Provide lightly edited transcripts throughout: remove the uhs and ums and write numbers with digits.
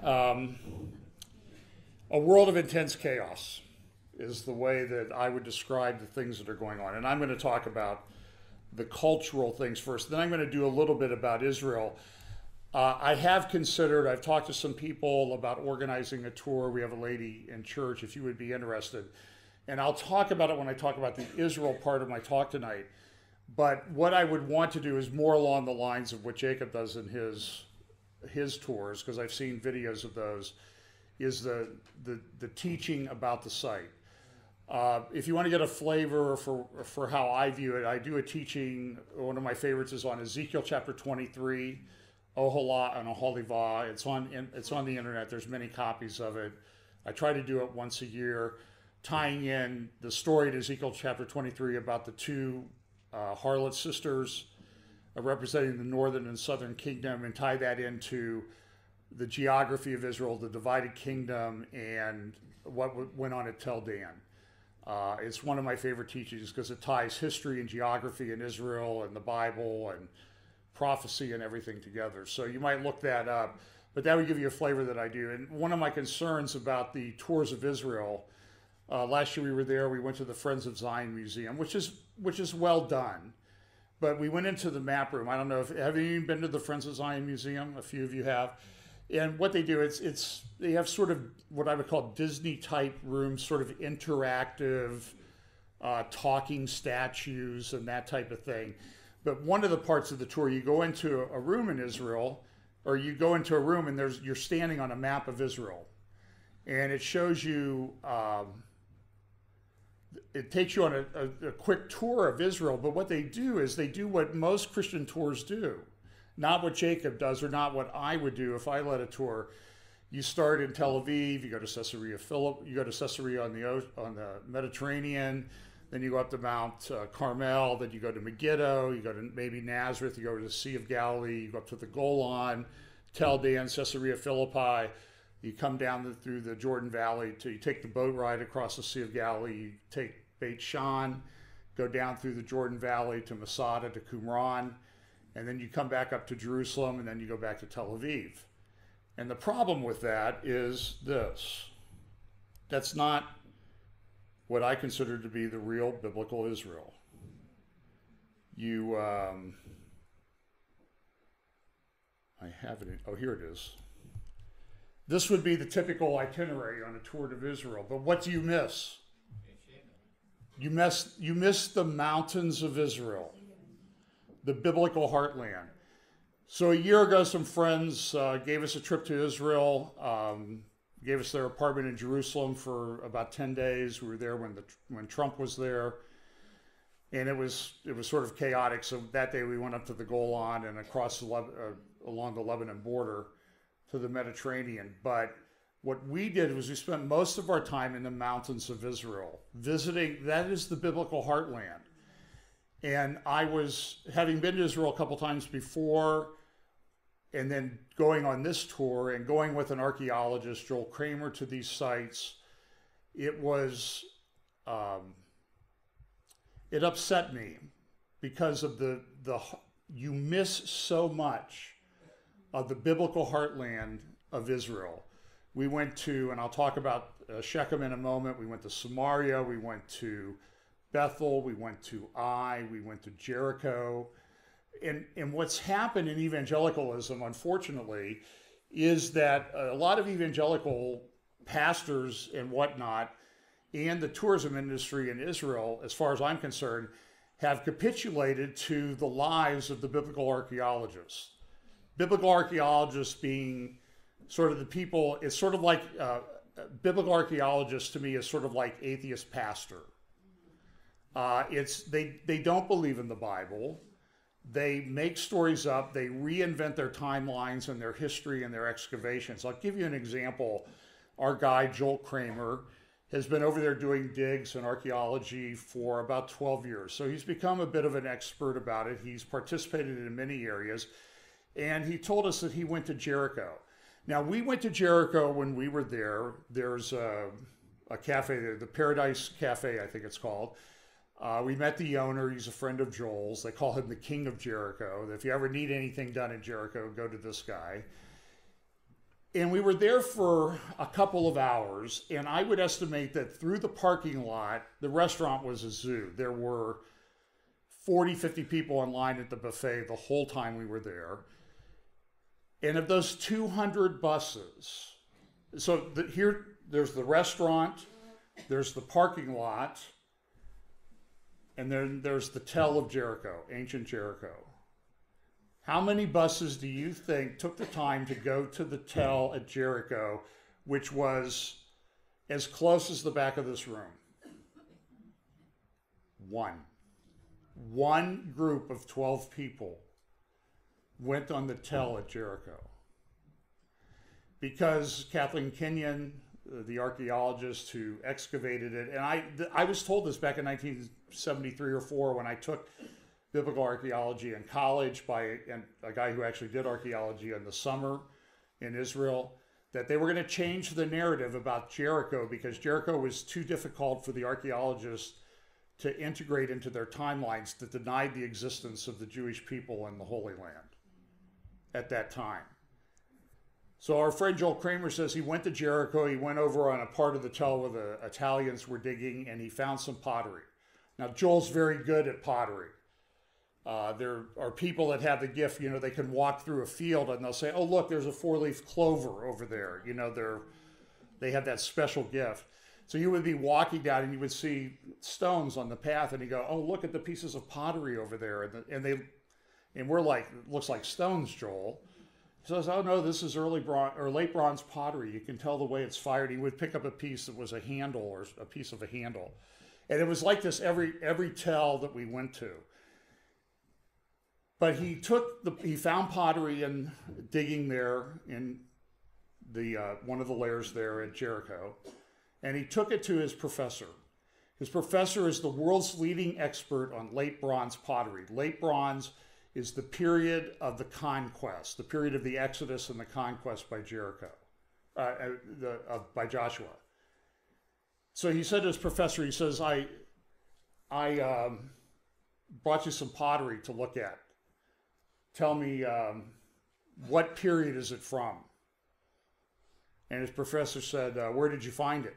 Um, a world of intense chaos is the way that I would describe the things that are going on. And I'm going to talk about the cultural things first. Then I'm going to do a little bit about Israel. I have considered, I've talked to some people about organizing a tour. We have a lady in church, if you would be interested. And I'll talk about it when I talk about the Israel part of my talk tonight. But what I would want to do is more along the lines of what Jacob does in his tours, because I've seen videos of those, is the teaching about the site. If you want to get a flavor for how I view it, I do a teaching. One of my favorites is on Ezekiel Chapter 23, Oholah and Oholivah. It's on the internet. There's many copies of it. I try to do it once a year, tying in the story to Ezekiel Chapter 23 about the two harlot sisters representing the northern and southern kingdom, and tie that into the geography of Israel, the divided kingdom, and what went on at Tel Dan. It's one of my favorite teachings because it ties history and geography in Israel and the Bible and prophecy and everything together. So you might look that up, but that would give you a flavor that I do. And one of my concerns about the tours of Israel, last year we were there, we went to the Friends of Zion Museum, which is well done. But we went into the map room. I don't know have you been to the Friends of Zion Museum? A few of you have. And what they do, they have sort of what I would call Disney type rooms, sort of interactive, talking statues and that type of thing. But one of the parts of the tour, you go into a room in Israel, or you go into a room and you're standing on a map of Israel, and it shows you. It takes you on a quick tour of Israel. But what they do is they do what most Christian tours do. Not what Jacob does, or not what I would do if I led a tour. You start in Tel Aviv, you go to Caesarea Philippi, you go to Caesarea on the Mediterranean, then you go up to Mount Carmel, then you go to Megiddo, you go to maybe Nazareth, you go to the Sea of Galilee, you go up to the Golan, Tel Dan, Caesarea Philippi, you come down through the Jordan Valley, you take the boat ride across the Sea of Galilee, you take Beit Shan, go down through the Jordan Valley to Masada, to Qumran, and then you come back up to Jerusalem, and then you go back to Tel Aviv. And the problem with that is this. That's not what I consider to be the real biblical Israel. I have it. Here it is. This would be the typical itinerary on a tour of Israel. But what do you miss? You miss the mountains of Israel, the biblical heartland. So a year ago, some friends gave us a trip to Israel, gave us their apartment in Jerusalem for about 10 days. We were there when Trump was there, and it was sort of chaotic. So that day we went up to the Golan and across along the Lebanon border to the Mediterranean. But what we did was we spent most of our time in the mountains of Israel, visiting. That is the biblical heartland. And I was, having been to Israel a couple times before, and then going on this tour and going with an archaeologist, Joel Kramer, to these sites, it upset me because of you miss so much of the biblical heartland of Israel. We went to, and I'll talk about Shechem in a moment, we went to Samaria, we went to Bethel, we went to Ai, we went to Jericho. And what's happened in evangelicalism, unfortunately, is that a lot of evangelical pastors and whatnot, and the tourism industry in Israel, as far as I'm concerned, have capitulated to the lies of the biblical archaeologists. Biblical archaeologists being sort of the people, it's sort of like, biblical archaeologists to me is sort of like atheist pastor. They don't believe in the Bible. They make stories up. They reinvent their timelines and their history and their excavations. I'll give you an example. Our guide, Joel Kramer, has been over there doing digs and archaeology for about 12 years. So he's become a bit of an expert about it. He's participated in many areas. And he told us that he went to Jericho. Now, we went to Jericho when we were there. There's a cafe there, the Paradise Cafe, I think it's called. We met the owner. He's a friend of Joel's. They call him the King of Jericho. If you ever need anything done in Jericho, go to this guy. And we were there for a couple of hours, and I would estimate that through the parking lot, the restaurant was a zoo. There were 40, 50 people in line at the buffet the whole time we were there. And of those 200 buses, so here there's the restaurant, there's the parking lot, and then there's the Tell of Jericho, ancient Jericho. How many buses do you think took the time to go to the Tell at Jericho, which was as close as the back of this room? One. One group of 12 people went on the Tell at Jericho. Because Kathleen Kenyon, the archaeologist who excavated it, and I was told this back in 1973 or 4 when I took biblical archaeology in college by a guy who actually did archaeology in the summer in Israel, that they were going to change the narrative about Jericho because Jericho was too difficult for the archaeologists to integrate into their timelines that denied the existence of the Jewish people in the Holy Land at that time. So our friend Joel Kramer says he went to Jericho, he went over on a part of the Tell where the Italians were digging, and he found some pottery. Now Joel's very good at pottery. There are people that have the gift, you know, they can walk through a field and they'll say, oh, look, there's a 4-leaf clover over there. You know, they have that special gift. So you would be walking down and you would see stones on the path and you go, oh, look at the pieces of pottery over there. And we're like, it looks like stones, Joel. He says, oh, no, this is early bronze or late bronze pottery. You can tell the way it's fired. He would pick up a piece that was a handle or a piece of a handle. And it was like this every Tell that we went to. But he found pottery and digging there in the one of the layers there at Jericho, and he took it to his professor. His professor is the world's leading expert on late bronze pottery. Late bronze is the period of the conquest, the period of the Exodus and the conquest by Jericho, by Joshua. So he said to his professor, he says, I brought you some pottery to look at. Tell me, what period is it from? And his professor said, where did you find it?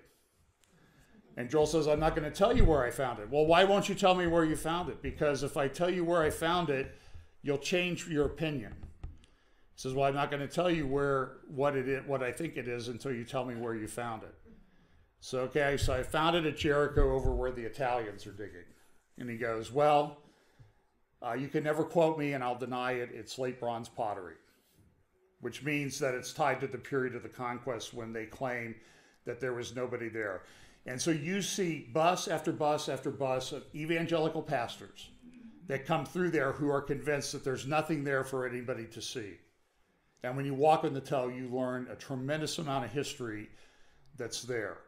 And Joel says, I'm not going to tell you where I found it. Well, why won't you tell me where you found it? Because if I tell you where I found it, you'll change your opinion. He says, well, I'm not going to tell you what I think it is until you tell me where you found it. So, okay, so I found it at Jericho over where the Italians are digging. And he goes, well, you can never quote me and I'll deny it. It's late bronze pottery, which means that it's tied to the period of the conquest when they claim that there was nobody there. And so you see bus after bus after bus of evangelical pastors that come through there who are convinced that there's nothing there for anybody to see. And when you walk on the Tell, you learn a tremendous amount of history that's there.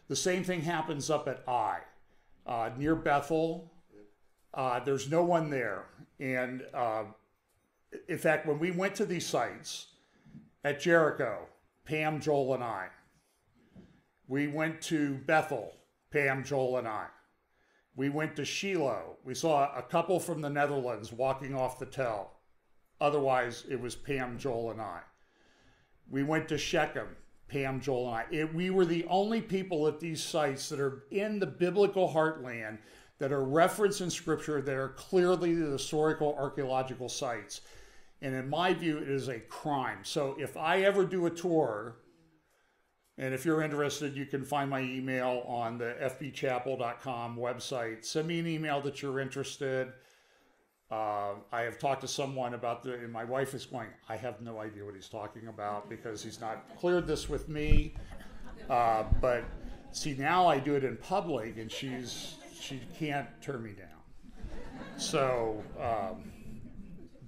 The same thing happens up at near Bethel. There's no one there. And in fact, when we went to these sites at Jericho, Pam, Joel, and I, we went to Bethel, Pam, Joel, and I. We went to Shiloh. We saw a couple from the Netherlands walking off the Tell. Otherwise, it was Pam, Joel, and I. We went to Shechem, Pam, Joel, and I. We were the only people at these sites that are in the biblical heartland that are referenced in Scripture, that are clearly the historical archaeological sites. And in my view, it is a crime. So if I ever do a tour, and if you're interested, you can find my email on the fbchapel.com website. Send me an email that you're interested. I have talked to someone about and my wife is going, I have no idea what he's talking about because he's not cleared this with me. But see, now I do it in public and she can't turn me down. So,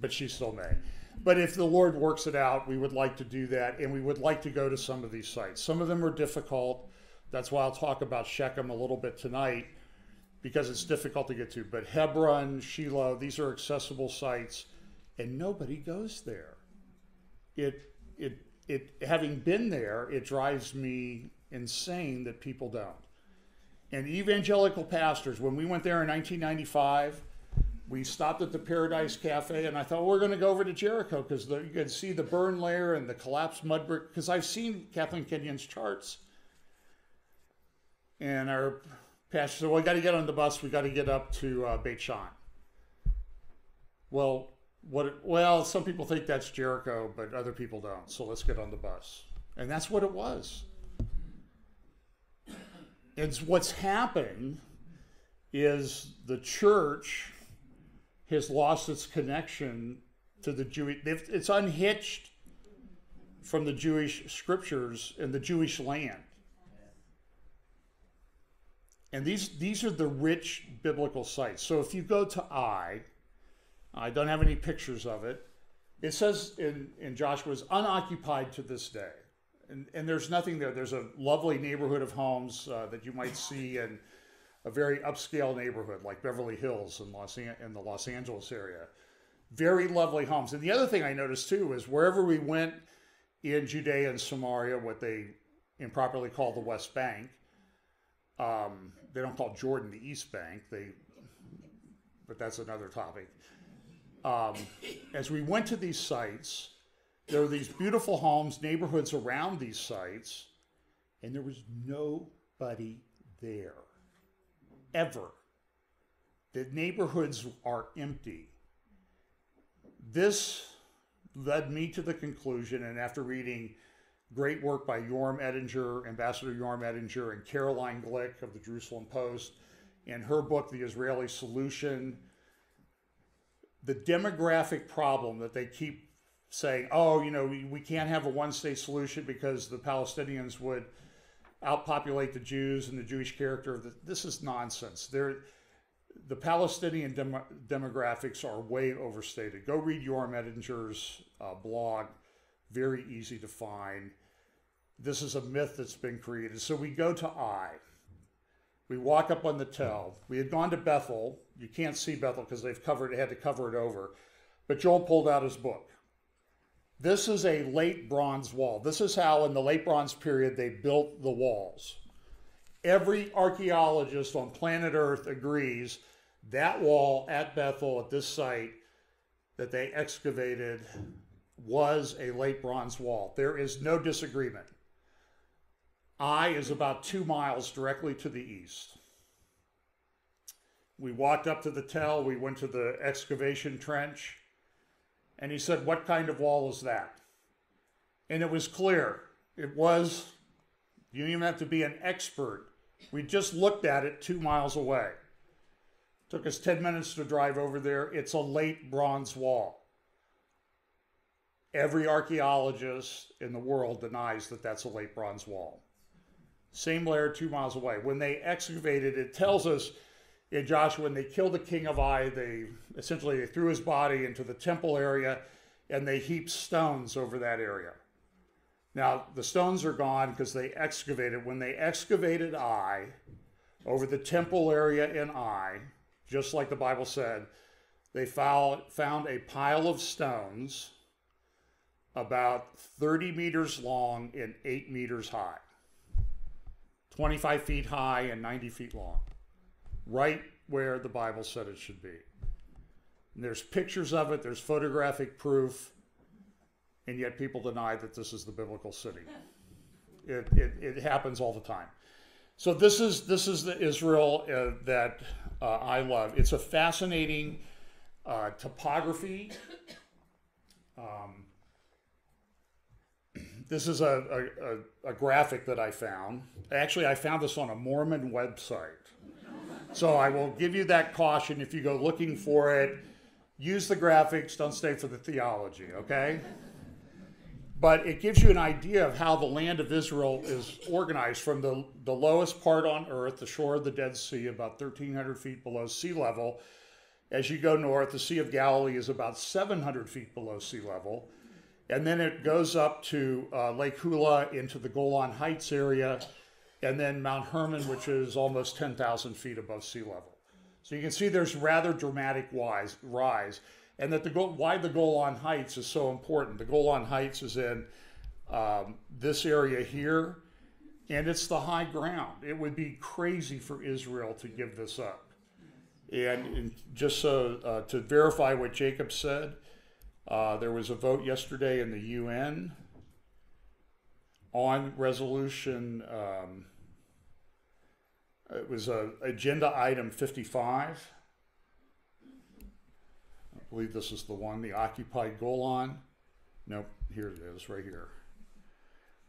but she still may. But if the Lord works it out, we would like to do that, and we would like to go to some of these sites. Some of them are difficult. That's why I'll talk about Shechem a little bit tonight, because it's difficult to get to. But Hebron, Shiloh, these are accessible sites, and nobody goes there. Having been there, it drives me insane that people don't. And evangelical pastors, when we went there in 1995, we stopped at the Paradise Cafe, and I thought, we're going to go over to Jericho because you can see the burn layer and the collapsed mud brick, because I've seen Kathleen Kenyon's charts. And our pastor said, well, we got to get on the bus. We got to get up to Beit Shan. Well, some people think that's Jericho, but other people don't. So let's get on the bus. And that's what it was. It's what's happened is the church has lost its connection to the Jewish. It's unhitched from the Jewish scriptures and the Jewish land. And these are the rich biblical sites. So if you go to I don't have any pictures of it. It says in Joshua, it's unoccupied to this day. And there's nothing there. There's a lovely neighborhood of homes that you might see in a very upscale neighborhood like Beverly Hills in the Los Angeles area. Very lovely homes. And the other thing I noticed too is wherever we went in Judea and Samaria, what they improperly call the West Bank, they don't call Jordan the East Bank, but that's another topic. As we went to these sites, there were these beautiful homes, neighborhoods around these sites, and there was nobody there, ever. The neighborhoods are empty. This led me to the conclusion, and after reading great work by Ambassador Yorm Ettinger, and Caroline Glick of the Jerusalem Post, and her book, The Israeli Solution, the demographic problem that they keep saying, we can't have a one-state solution because the Palestinians would outpopulate the Jews and the Jewish character. This is nonsense. The Palestinian demographics are way overstated. Go read Yorm Ettinger's blog. Very easy to find. This is a myth that's been created. So we go to Ai. We walk up on the Tel. We had gone to Bethel. You can't see Bethel because had to cover it over. But Joel pulled out his book. This is a late bronze wall. This is how in the late bronze period they built the walls. Every archaeologist on planet Earth agrees that wall at Bethel, at this site that they excavated, was a late bronze wall. There is no disagreement. Ai is about 2 miles directly to the east. We walked up to the Tel, we went to the excavation trench, and he said, what kind of wall is that? And it was clear. You didn't even have to be an expert. We just looked at it 2 miles away. Took us 10 minutes to drive over there. It's a late bronze wall. Every archaeologist in the world denies that that's a late bronze wall. Same layer 2 miles away. When they excavated, it tells us in Joshua, when they killed the king of Ai, they threw his body into the temple area and they heaped stones over that area. Now, the stones are gone because they excavated. When they excavated Ai, over the temple area in Ai, just like the Bible said, they found a pile of stones about 30 meters long and 8 meters high, 25 feet high and 90 feet long, right where the Bible said it should be. And there's pictures of it, there's photographic proof, and yet people deny that this is the biblical city. It happens all the time. So this is the Israel that I love. It's a fascinating topography. This is a graphic that I found. Actually, I found this on a Mormon website. So I will give you that caution if you go looking for it. Use the graphics, don't stay for the theology, okay? But it gives you an idea of how the land of Israel is organized from the lowest part on earth, the shore of the Dead Sea, about 1,300 feet below sea level. As you go north, the Sea of Galilee is about 700 feet below sea level. And then it goes up to Lake Hula into the Golan Heights area, and then Mount Hermon, which is almost 10,000 feet above sea level. So you can see there's rather dramatic rise. And that why the Golan Heights is so important. The Golan Heights is in this area here, and it's the high ground. It would be crazy for Israel to give this up. And just so to verify what Jacob said, there was a vote yesterday in the UN on resolution, it was agenda item 55. I believe this is the one, the occupied Golan. Nope, here it is, right here.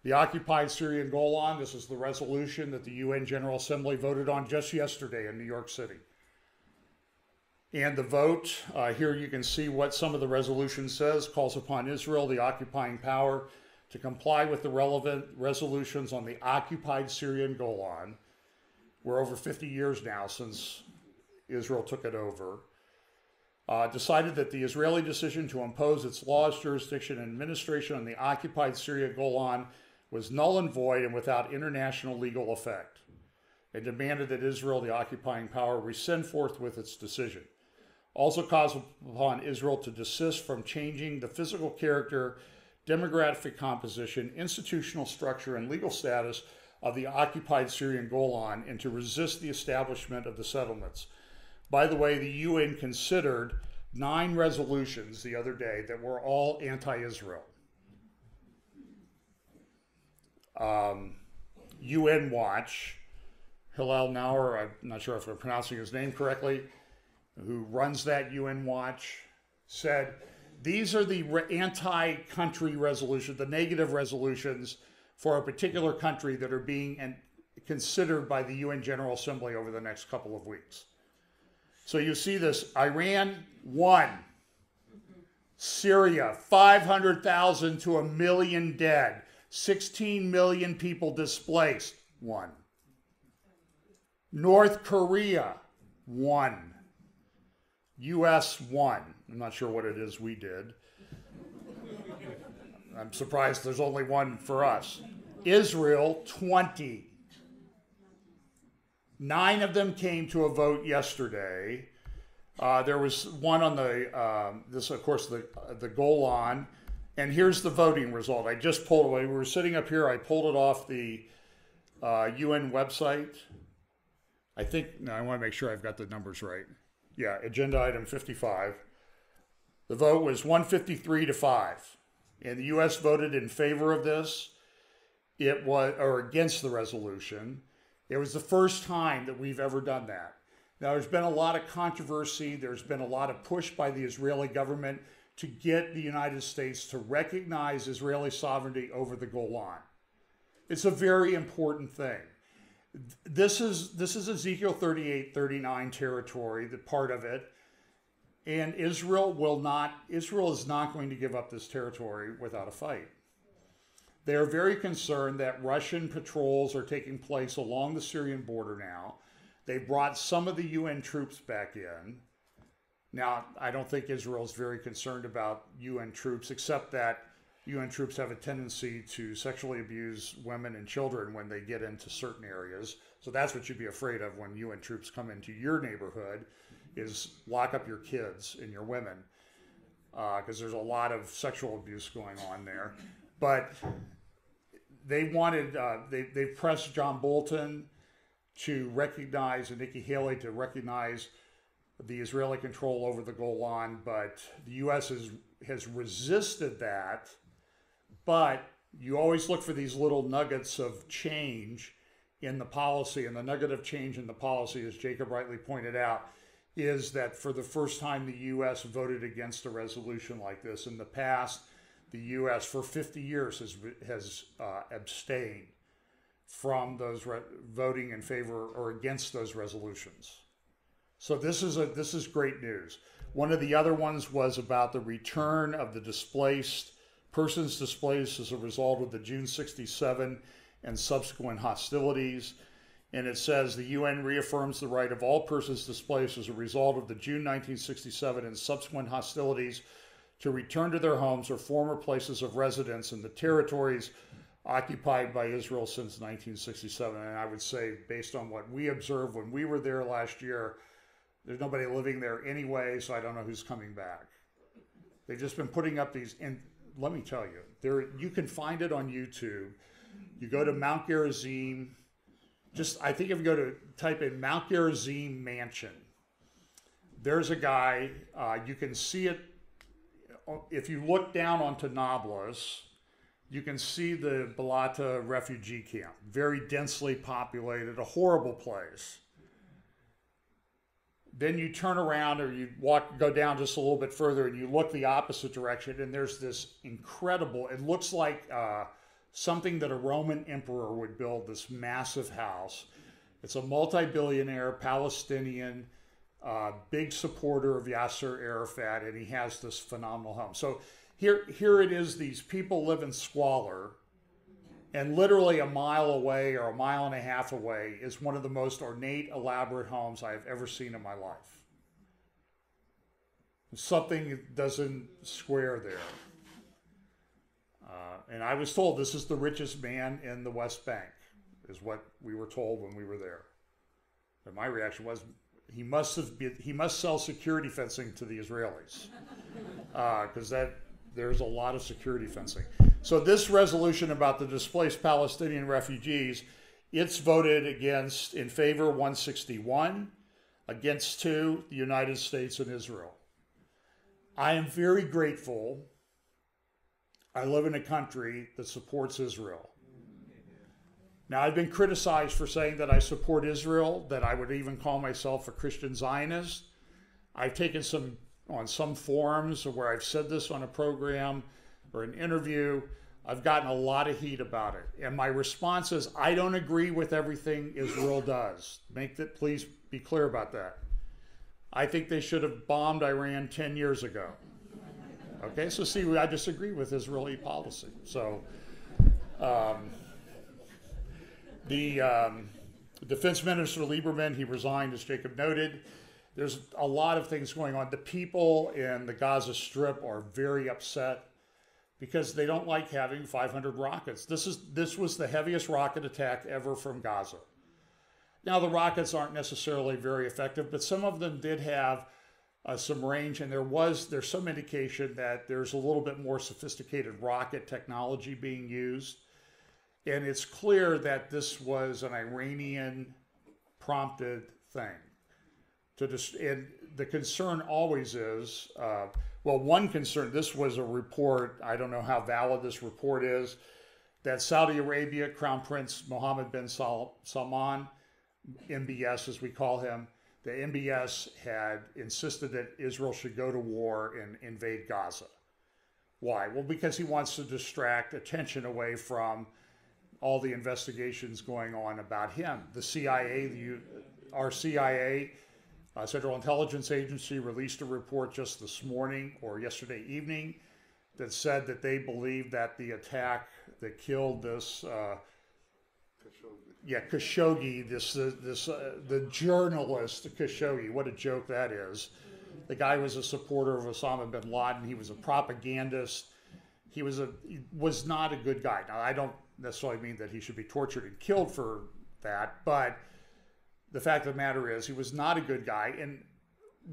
The occupied Syrian Golan, this is the resolution that the UN General Assembly voted on just yesterday in New York City. And the vote, here you can see what some of the resolution says, calls upon Israel, the occupying power, to comply with the relevant resolutions on the occupied Syrian Golan. We're over 50 years now since Israel took it over. Decided that the Israeli decision to impose its laws, jurisdiction, and administration on the occupied Syrian Golan was null and void and without international legal effect, and demanded that Israel, the occupying power, rescind forthwith its decision. Also calls upon Israel to desist from changing the physical character, demographic composition, institutional structure, and legal status of the occupied Syrian Golan and to resist the establishment of the settlements. By the way, the UN considered 9 resolutions the other day that were all anti-Israel. UN Watch, Hillel Nauer, I'm not sure if I'm pronouncing his name correctly, who runs that UN Watch, said these are the anti-country resolutions, the negative resolutions for a particular country that are being considered by the UN General Assembly over the next couple of weeks. So you see this, Iran, 1. Syria, 500,000 to 1 million dead. 16 million people displaced, 1. North Korea, 1. US, 1. I'm not sure what it is we did. I'm surprised there's only 1 for us. Israel, 20. 9 of them came to a vote yesterday. There was one on the, this of course, the Golan. And here's the voting result. I just pulled it. We were sitting up here. I pulled it off the UN website. I think, no, I want to make sure I've got the numbers right. Yeah, agenda item 55. The vote was 153 to 5. And the U.S. voted in favor of this. It was, or against the resolution. It was the first time that we've ever done that. Now, there's been a lot of controversy. There's been a lot of push by the Israeli government to get the United States to recognize Israeli sovereignty over the Golan. It's a very important thing. This is Ezekiel 38, 39 territory, the part of it. And Israel is not going to give up this territory without a fight. They are very concerned that Russian patrols are taking place along the Syrian border now. They brought some of the UN troops back in. Now, I don't think Israel is very concerned about UN troops, except that UN troops have a tendency to sexually abuse women and children when they get into certain areas. So that's what you'd be afraid of when UN troops come into your neighborhood, is lock up your kids and your women, because there's a lot of sexual abuse going on there. But they wanted, they pressed John Bolton to recognize, and Nikki Haley to recognize the Israeli control over the Golan, but the U.S. has resisted that. But you always look for these little nuggets of change in the policy, and the nugget of change in the policy, as Jacob rightly pointed out, is that for the first time the U.S. voted against a resolution like this. In the past, the U.S. for 50 years has abstained from those voting in favor or against those resolutions. So this is great news. One of the other ones was about the return of the persons displaced as a result of the June 67 and subsequent hostilities. And it says the UN reaffirms the right of all persons displaced as a result of the June 1967 and subsequent hostilities to return to their homes or former places of residence in the territories occupied by Israel since 1967. And I would say, based on what we observed when we were there last year, there's nobody living there anyway, so I don't know who's coming back. They've just been putting up these, and let me tell you, you can find it on YouTube. You go to Mount Gerizim, I think if you go to type in Mount Gerizim Mansion, there's a guy, you can see it, if you look down onto Nablus, you can see the Balata refugee camp, very densely populated, a horrible place. Then you turn around or you go down just a little bit further and you look the opposite direction and there's this incredible, it looks like something that a Roman emperor would build, this massive house. It's a multi-billionaire Palestinian, big supporter of Yasser Arafat, and he has this phenomenal home. So here it is, these people live in squalor, and literally a mile away or a mile and a half away is one of the most ornate, elaborate homes I've ever seen in my life. Something doesn't square there. And I was told this is the richest man in the West Bank, is what we were told when we were there. And my reaction was, he must sell security fencing to the Israelis, because there's a lot of security fencing. So this resolution about the displaced Palestinian refugees, it's voted against, in favor 161, against 2, the United States and Israel. I am very grateful. I live in a country that supports Israel. Now, I've been criticized for saying that I support Israel, that I would even call myself a Christian Zionist. I've taken on some forums where I've said this on a program or an interview. I've gotten a lot of heat about it. And my response is, I don't agree with everything Israel does. Please be clear about that. I think they should have bombed Iran 10 years ago. Okay, so see, I disagree with Israeli policy. So the defense minister Lieberman, he resigned, as Jacob noted. There's a lot of things going on. The people in the Gaza Strip are very upset because they don't like having 500 rockets. This was the heaviest rocket attack ever from Gaza. Now, the rockets aren't necessarily very effective, but some of them did have some range, and there's some indication that there's a little bit more sophisticated rocket technology being used. And it's clear that this was an Iranian-prompted thing. And the concern always is, well, one concern, this was a report, I don't know how valid this report is, that Saudi Arabia, Crown Prince Mohammed bin Salman, MBS as we call him, the MBS had insisted that Israel should go to war and invade Gaza. Why? Well, because he wants to distract attention away from all the investigations going on about him. The CIA, our CIA, Central Intelligence Agency, released a report just this morning or yesterday evening that said that they believe that the attack that killed this Khashoggi, the journalist Khashoggi, what a joke that is. The guy was a supporter of Osama bin Laden. He was a propagandist. He was not a good guy. Now, I don't necessarily mean that he should be tortured and killed for that, but the fact of the matter is he was not a good guy. And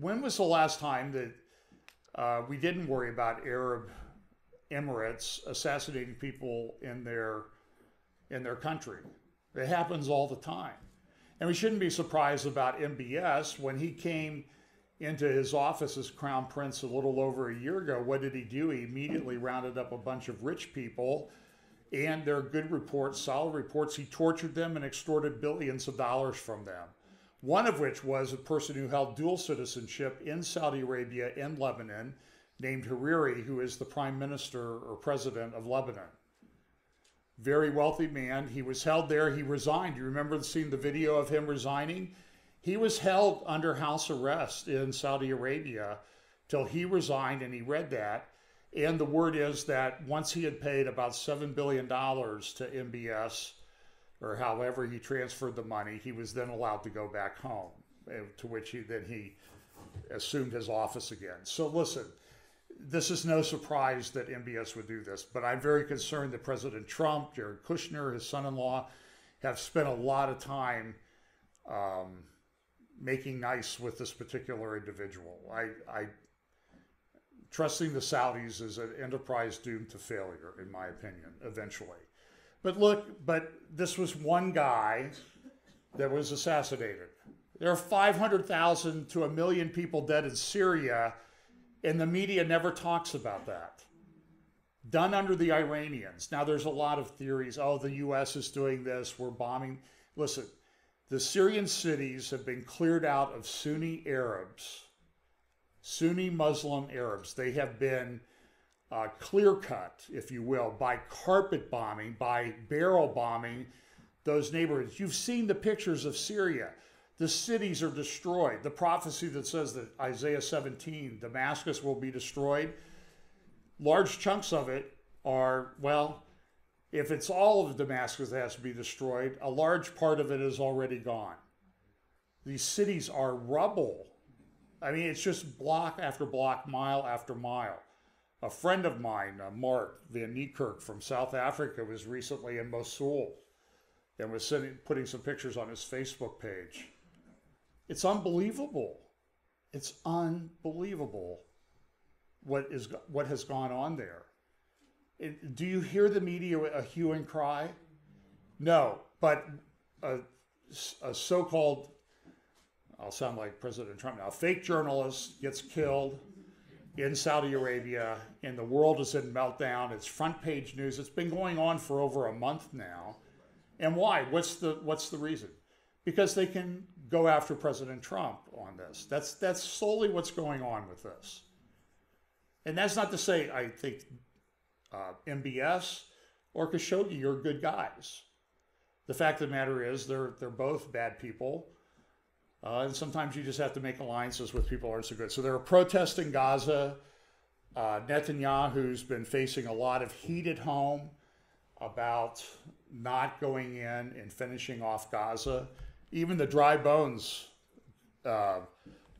when was the last time that we didn't worry about Arab Emirates assassinating people in their country? It happens all the time. And we shouldn't be surprised about MBS. When he came into his office as Crown Prince a little over a year ago, what did he do? He immediately rounded up a bunch of rich people, and there are good reports, solid reports. He tortured them and extorted billions of dollars from them. One of which was a person who held dual citizenship in Saudi Arabia and Lebanon, named Hariri, who is the prime minister or president of Lebanon. Very wealthy man. He was held there. He resigned. You remember seeing the video of him resigning? He was held under house arrest in Saudi Arabia till he resigned, and he read that. And the word is that once he had paid about $7 billion to MBS, or however he transferred the money, he was then allowed to go back home, to which he assumed his office again. So listen, this is no surprise that MBS would do this, but I'm very concerned that President Trump, Jared Kushner, his son-in-law, have spent a lot of time making nice with this particular individual. I trusting the Saudis is an enterprise doomed to failure, in my opinion, eventually. But look, this was one guy that was assassinated. There are 500,000 to 1 million people dead in Syria, and the media never talks about that. Done under the Iranians. Now, there's a lot of theories. Oh, the U.S. is doing this. We're bombing. Listen, the Syrian cities have been cleared out of Sunni Arabs, Sunni Muslim Arabs. They have been clear-cut, if you will, by carpet bombing, by barrel bombing those neighborhoods. You've seen the pictures of Syria. The cities are destroyed. The prophecy that says that Isaiah 17, Damascus will be destroyed, large chunks of it are, well, if it's all of Damascus that has to be destroyed, a large part of it is already gone. These cities are rubble. I mean, it's just block after block, mile after mile. A friend of mine, Mark Van Niekerk from South Africa, was recently in Mosul and was putting some pictures on his Facebook page. It's unbelievable. It's unbelievable what has gone on there. Do you hear the media a hue and cry? No, but a so-called, I'll sound like President Trump now, fake journalist gets killed in Saudi Arabia, and the world is in meltdown. It's front page news. It's been going on for over a month now. And why? What's the reason? Because they can go after President Trump on this. That's solely what's going on with this. And that's not to say I think MBS or Khashoggi are good guys. The fact of the matter is they're both bad people. And sometimes you just have to make alliances with people who aren't so good. So there are protests in Gaza. Netanyahu's been facing a lot of heat at home about not going in and finishing off Gaza. Even the Dry Bones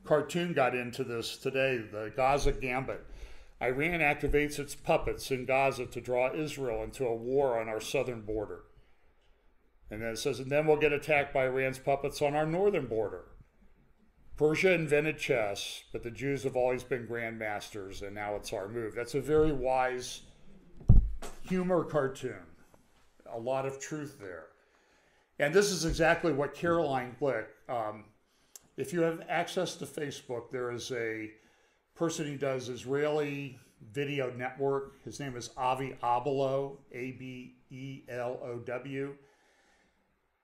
cartoon got into this today, the Gaza Gambit. Iran activates its puppets in Gaza to draw Israel into a war on our southern border. And then it says, and then we'll get attacked by Iran's puppets on our northern border. Persia invented chess, but the Jews have always been grandmasters, and now it's our move. That's a very wise humor cartoon. A lot of truth there. And this is exactly what Caroline Glick, if you have access to Facebook, there is a person who does Israeli video network. His name is Avi Abelow, Abelow.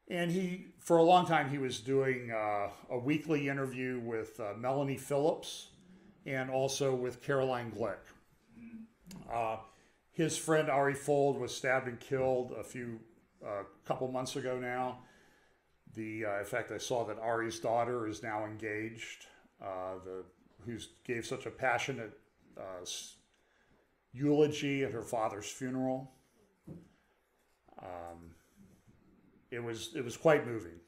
And he, for a long time, he was doing a weekly interview with Melanie Phillips and also with Caroline Glick. His friend Ari Fold was stabbed and killed a couple months ago now. In fact, I saw that Ari's daughter is now engaged, who gave such a passionate eulogy at her father's funeral. It was quite moving,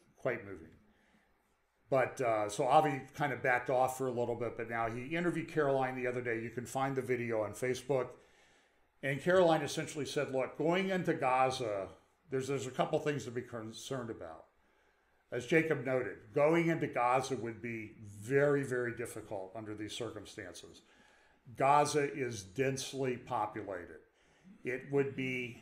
But so Avi kind of backed off for a little bit, but now he interviewed Caroline the other day. You can find the video on Facebook. And Caroline essentially said, look, going into Gaza, there's a couple things to be concerned about. As Jacob noted, going into Gaza would be very, very difficult under these circumstances. Gaza is densely populated. It would be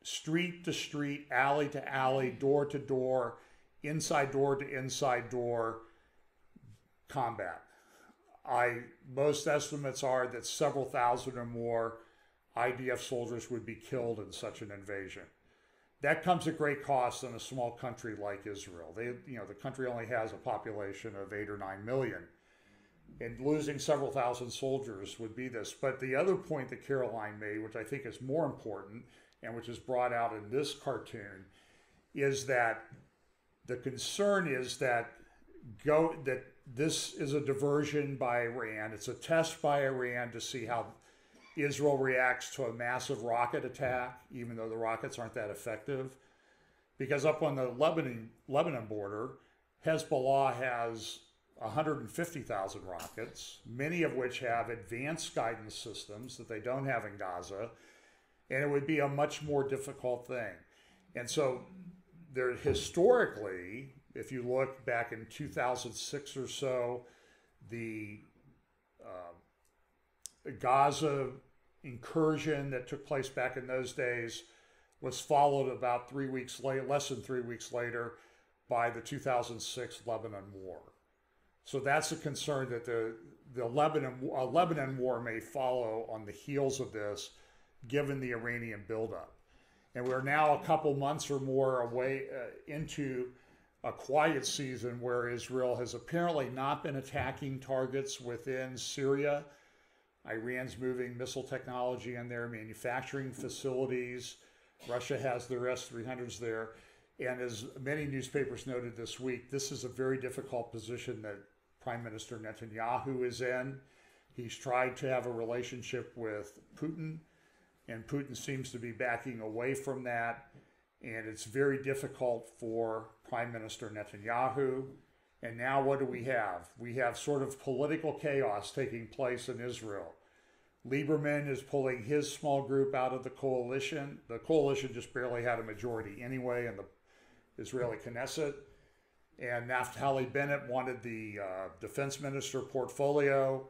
street to street, alley to alley, door to door, inside door to inside door combat. Most estimates are that several thousand or more IDF soldiers would be killed in such an invasion. That comes at great cost in a small country like Israel. The country only has a population of 8 or 9 million, and losing several thousand soldiers would be this. But the other point that Caroline made, which I think is more important, and which is brought out in this cartoon, is that the concern is that this is a diversion by Iran. It's a test by Iran to see how Israel reacts to a massive rocket attack, even though the rockets aren't that effective. Because up on the Lebanon border, Hezbollah has 150,000 rockets, many of which have advanced guidance systems that they don't have in Gaza, and it would be a much more difficult thing. And so there historically, if you look back in 2006 or so, the Gaza incursion that took place back in those days was followed about 3 weeks later, less than 3 weeks later, by the 2006 Lebanon War. So that's a concern that the Lebanon war may follow on the heels of this, given the Iranian buildup. And we're now a couple months or more away into a quiet season where Israel has apparently not been attacking targets within Syria. Iran's moving missile technology in there, manufacturing facilities. Russia has their S-300s there. And as many newspapers noted this week, this is a very difficult position that Prime Minister Netanyahu is in. He's tried to have a relationship with Putin, and Putin seems to be backing away from that. And it's very difficult for Prime Minister Netanyahu. And now what do we have? We have sort of political chaos taking place in Israel. Lieberman is pulling his small group out of the coalition. The coalition just barely had a majority anyway in the Israeli Knesset. And Naftali Bennett wanted the defense minister portfolio.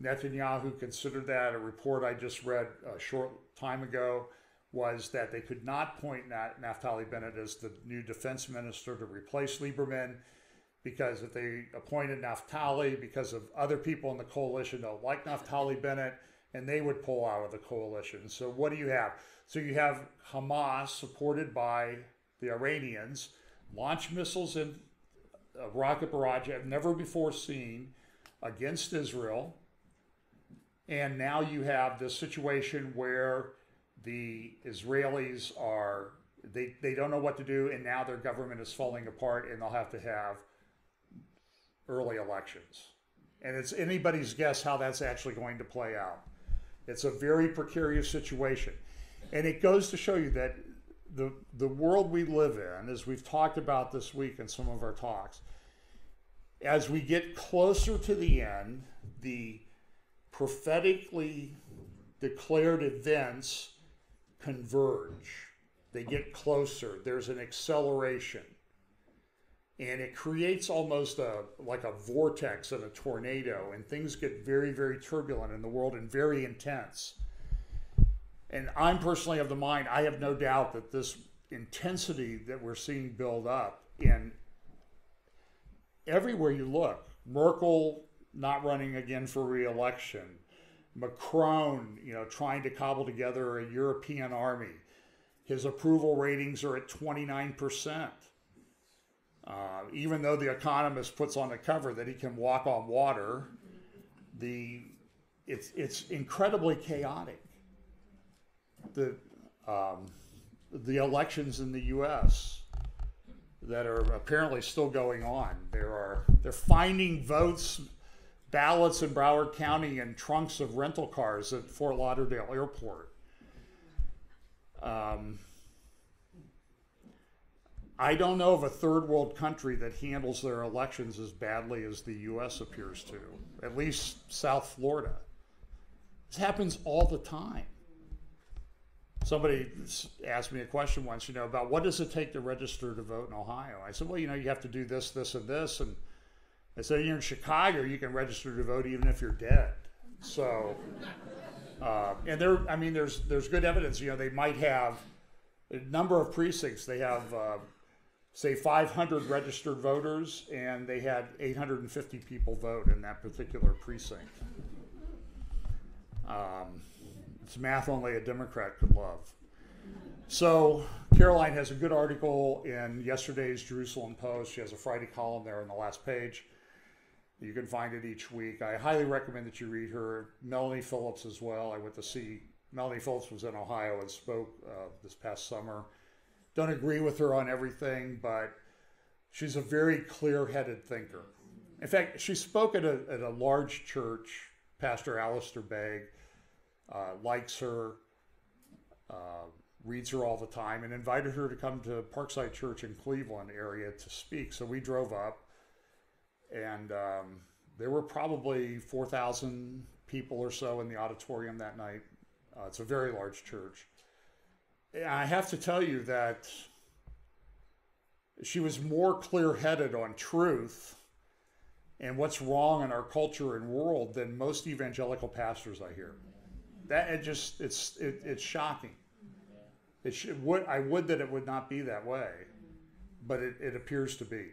Netanyahu considered that. A report I just read a short time ago was that they could not appoint Naftali Bennett as the new defense minister to replace Lieberman, because if they appointed Naftali, because of other people in the coalition don't like Naftali Bennett, and they would pull out of the coalition. So what do you have? So you have Hamas, supported by the Iranians, launch missiles in a rocket barrage I've never before seen against Israel. And now you have this situation where the Israelis are, they don't know what to do, and now their government is falling apart, and they'll have to have early elections. And it's anybody's guess how that's actually going to play out. It's a very precarious situation. And it goes to show you that the world we live in, as we've talked about this week in some of our talks, as we get closer to the end, the prophetically declared events converge. They get closer. There's an acceleration. And it creates almost like a vortex and a tornado, and things get very, very turbulent in the world and very intense. And I'm personally of the mind, I have no doubt that this intensity that we're seeing build up in everywhere you look, Merkel not running again for re-election, Macron, trying to cobble together a European army. His approval ratings are at 29%. Even though The Economist puts on the cover that he can walk on water, it's incredibly chaotic. The elections in the U.S. that are apparently still going on. They're finding ballots in Broward County in trunks of rental cars at Fort Lauderdale Airport. I don't know of a third world country that handles their elections as badly as the U.S. appears to, at least South Florida. This happens all the time. Somebody asked me a question once, about what does it take to register to vote in Ohio? I said, well, you have to do this, this, and this. And I said, you're in Chicago, you can register to vote even if you're dead. So, and there's good evidence. They might have a number of precincts. They have, say, 500 registered voters, and they had 850 people vote in that particular precinct. It's math only a Democrat could love. So Caroline has a good article in yesterday's Jerusalem Post. She has a Friday column there on the last page. You can find it each week. I highly recommend that you read her. Melanie Phillips as well. I went to see, Melanie Phillips was in Ohio and spoke this past summer. Don't agree with her on everything, but she's a very clear-headed thinker. In fact, she spoke at a large church. Pastor Alistair Begg likes her, reads her all the time, and invited her to come to Parkside Church in Cleveland area to speak. So we drove up, and there were probably 4,000 people or so in the auditorium that night. It's a very large church. And I have to tell you that she was more clear-headed on truth and what's wrong in our culture and world than most evangelical pastors I hear. It's shocking. I would that it would not be that way. but it appears to be.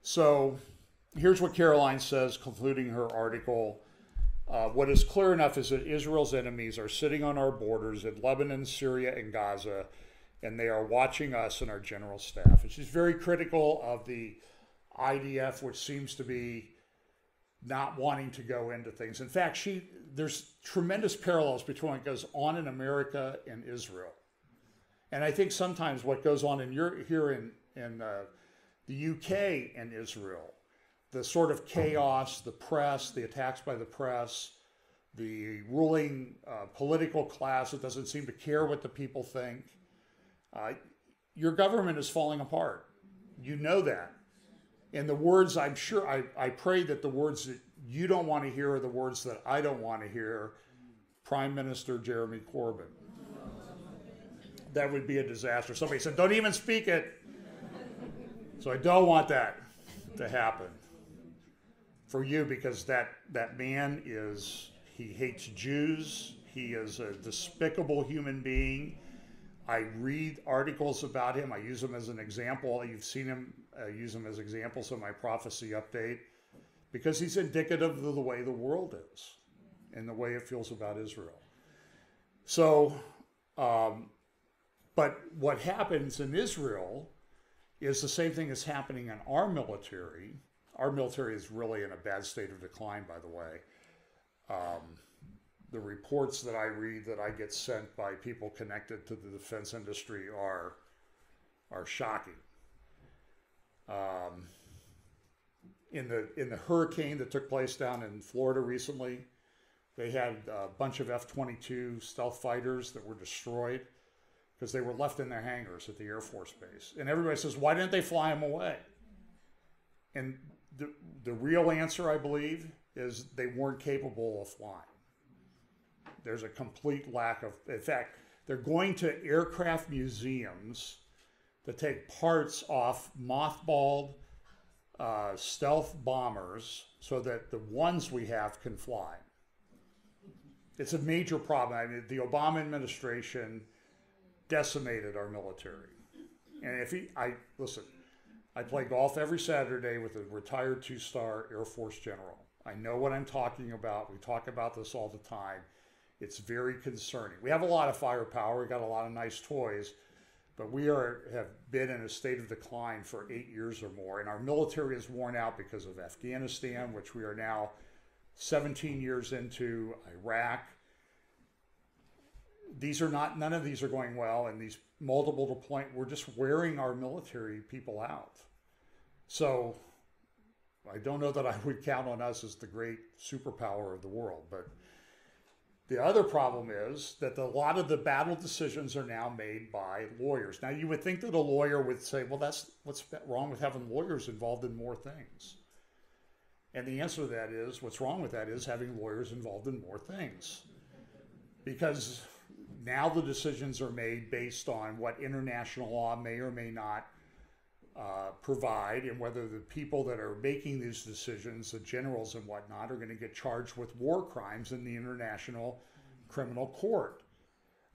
So here's what Caroline says, concluding her article. What is clear enough is that Israel's enemies are sitting on our borders in Lebanon, Syria, and Gaza, and they are watching us and our general staff. And she's very critical of the IDF, which seems to be not wanting to go into things. In fact, there's tremendous parallels between what goes on in America and Israel. And I think sometimes what goes on here in the UK and Israel, the sort of chaos, the press, the attacks by the press, the ruling political class that doesn't seem to care what the people think. Your government is falling apart. You know that. And the words, I'm sure, I pray that the words that you don't want to hear are the words that I don't want to hear. Prime Minister Jeremy Corbyn. That would be a disaster. Somebody said, don't even speak it. So I don't want that to happen for you, because that man he hates Jews. He is a despicable human being. I read articles about him. I use him as an example. You've seen him use him as examples of my prophecy update, because he's indicative of the way the world is and the way it feels about Israel. So, but what happens in Israel is the same thing that's happening in our military. Our military is really in a bad state of decline, by the way. The reports that I read, that I get sent by people connected to the defense industry, are shocking. In the hurricane that took place down in Florida recently, they had a bunch of F-22 stealth fighters that were destroyed because they were left in their hangars at the Air Force Base. And everybody says, why didn't they fly them away? And the real answer, I believe, is they weren't capable of flying. There's a complete lack of, in fact, they're going to aircraft museums to take parts off mothballed stealth bombers so that the ones we have can fly. It's a major problem. I mean, the Obama administration decimated our military. And listen, I play golf every Saturday with a retired 2-star Air Force general. I know what I'm talking about. We talk about this all the time. It's very concerning. We have a lot of firepower. We got a lot of nice toys, but we have been in a state of decline for 8 years or more. And our military is worn out because of Afghanistan, which we are now 17 years into, Iraq. None of these are going well, and these multiple deployments, we're just wearing our military people out. So I don't know that I would count on us as the great superpower of the world, but the other problem is that a lot of the battle decisions are now made by lawyers. Now, you would think that a lawyer would say, well, that's what's wrong with having lawyers involved in more things. And the answer to that is, what's wrong with that is having lawyers involved in more things. Because now the decisions are made based on what international law may or may not provide, and whether the people that are making these decisions, the generals and whatnot, are going to get charged with war crimes in the International Criminal Court.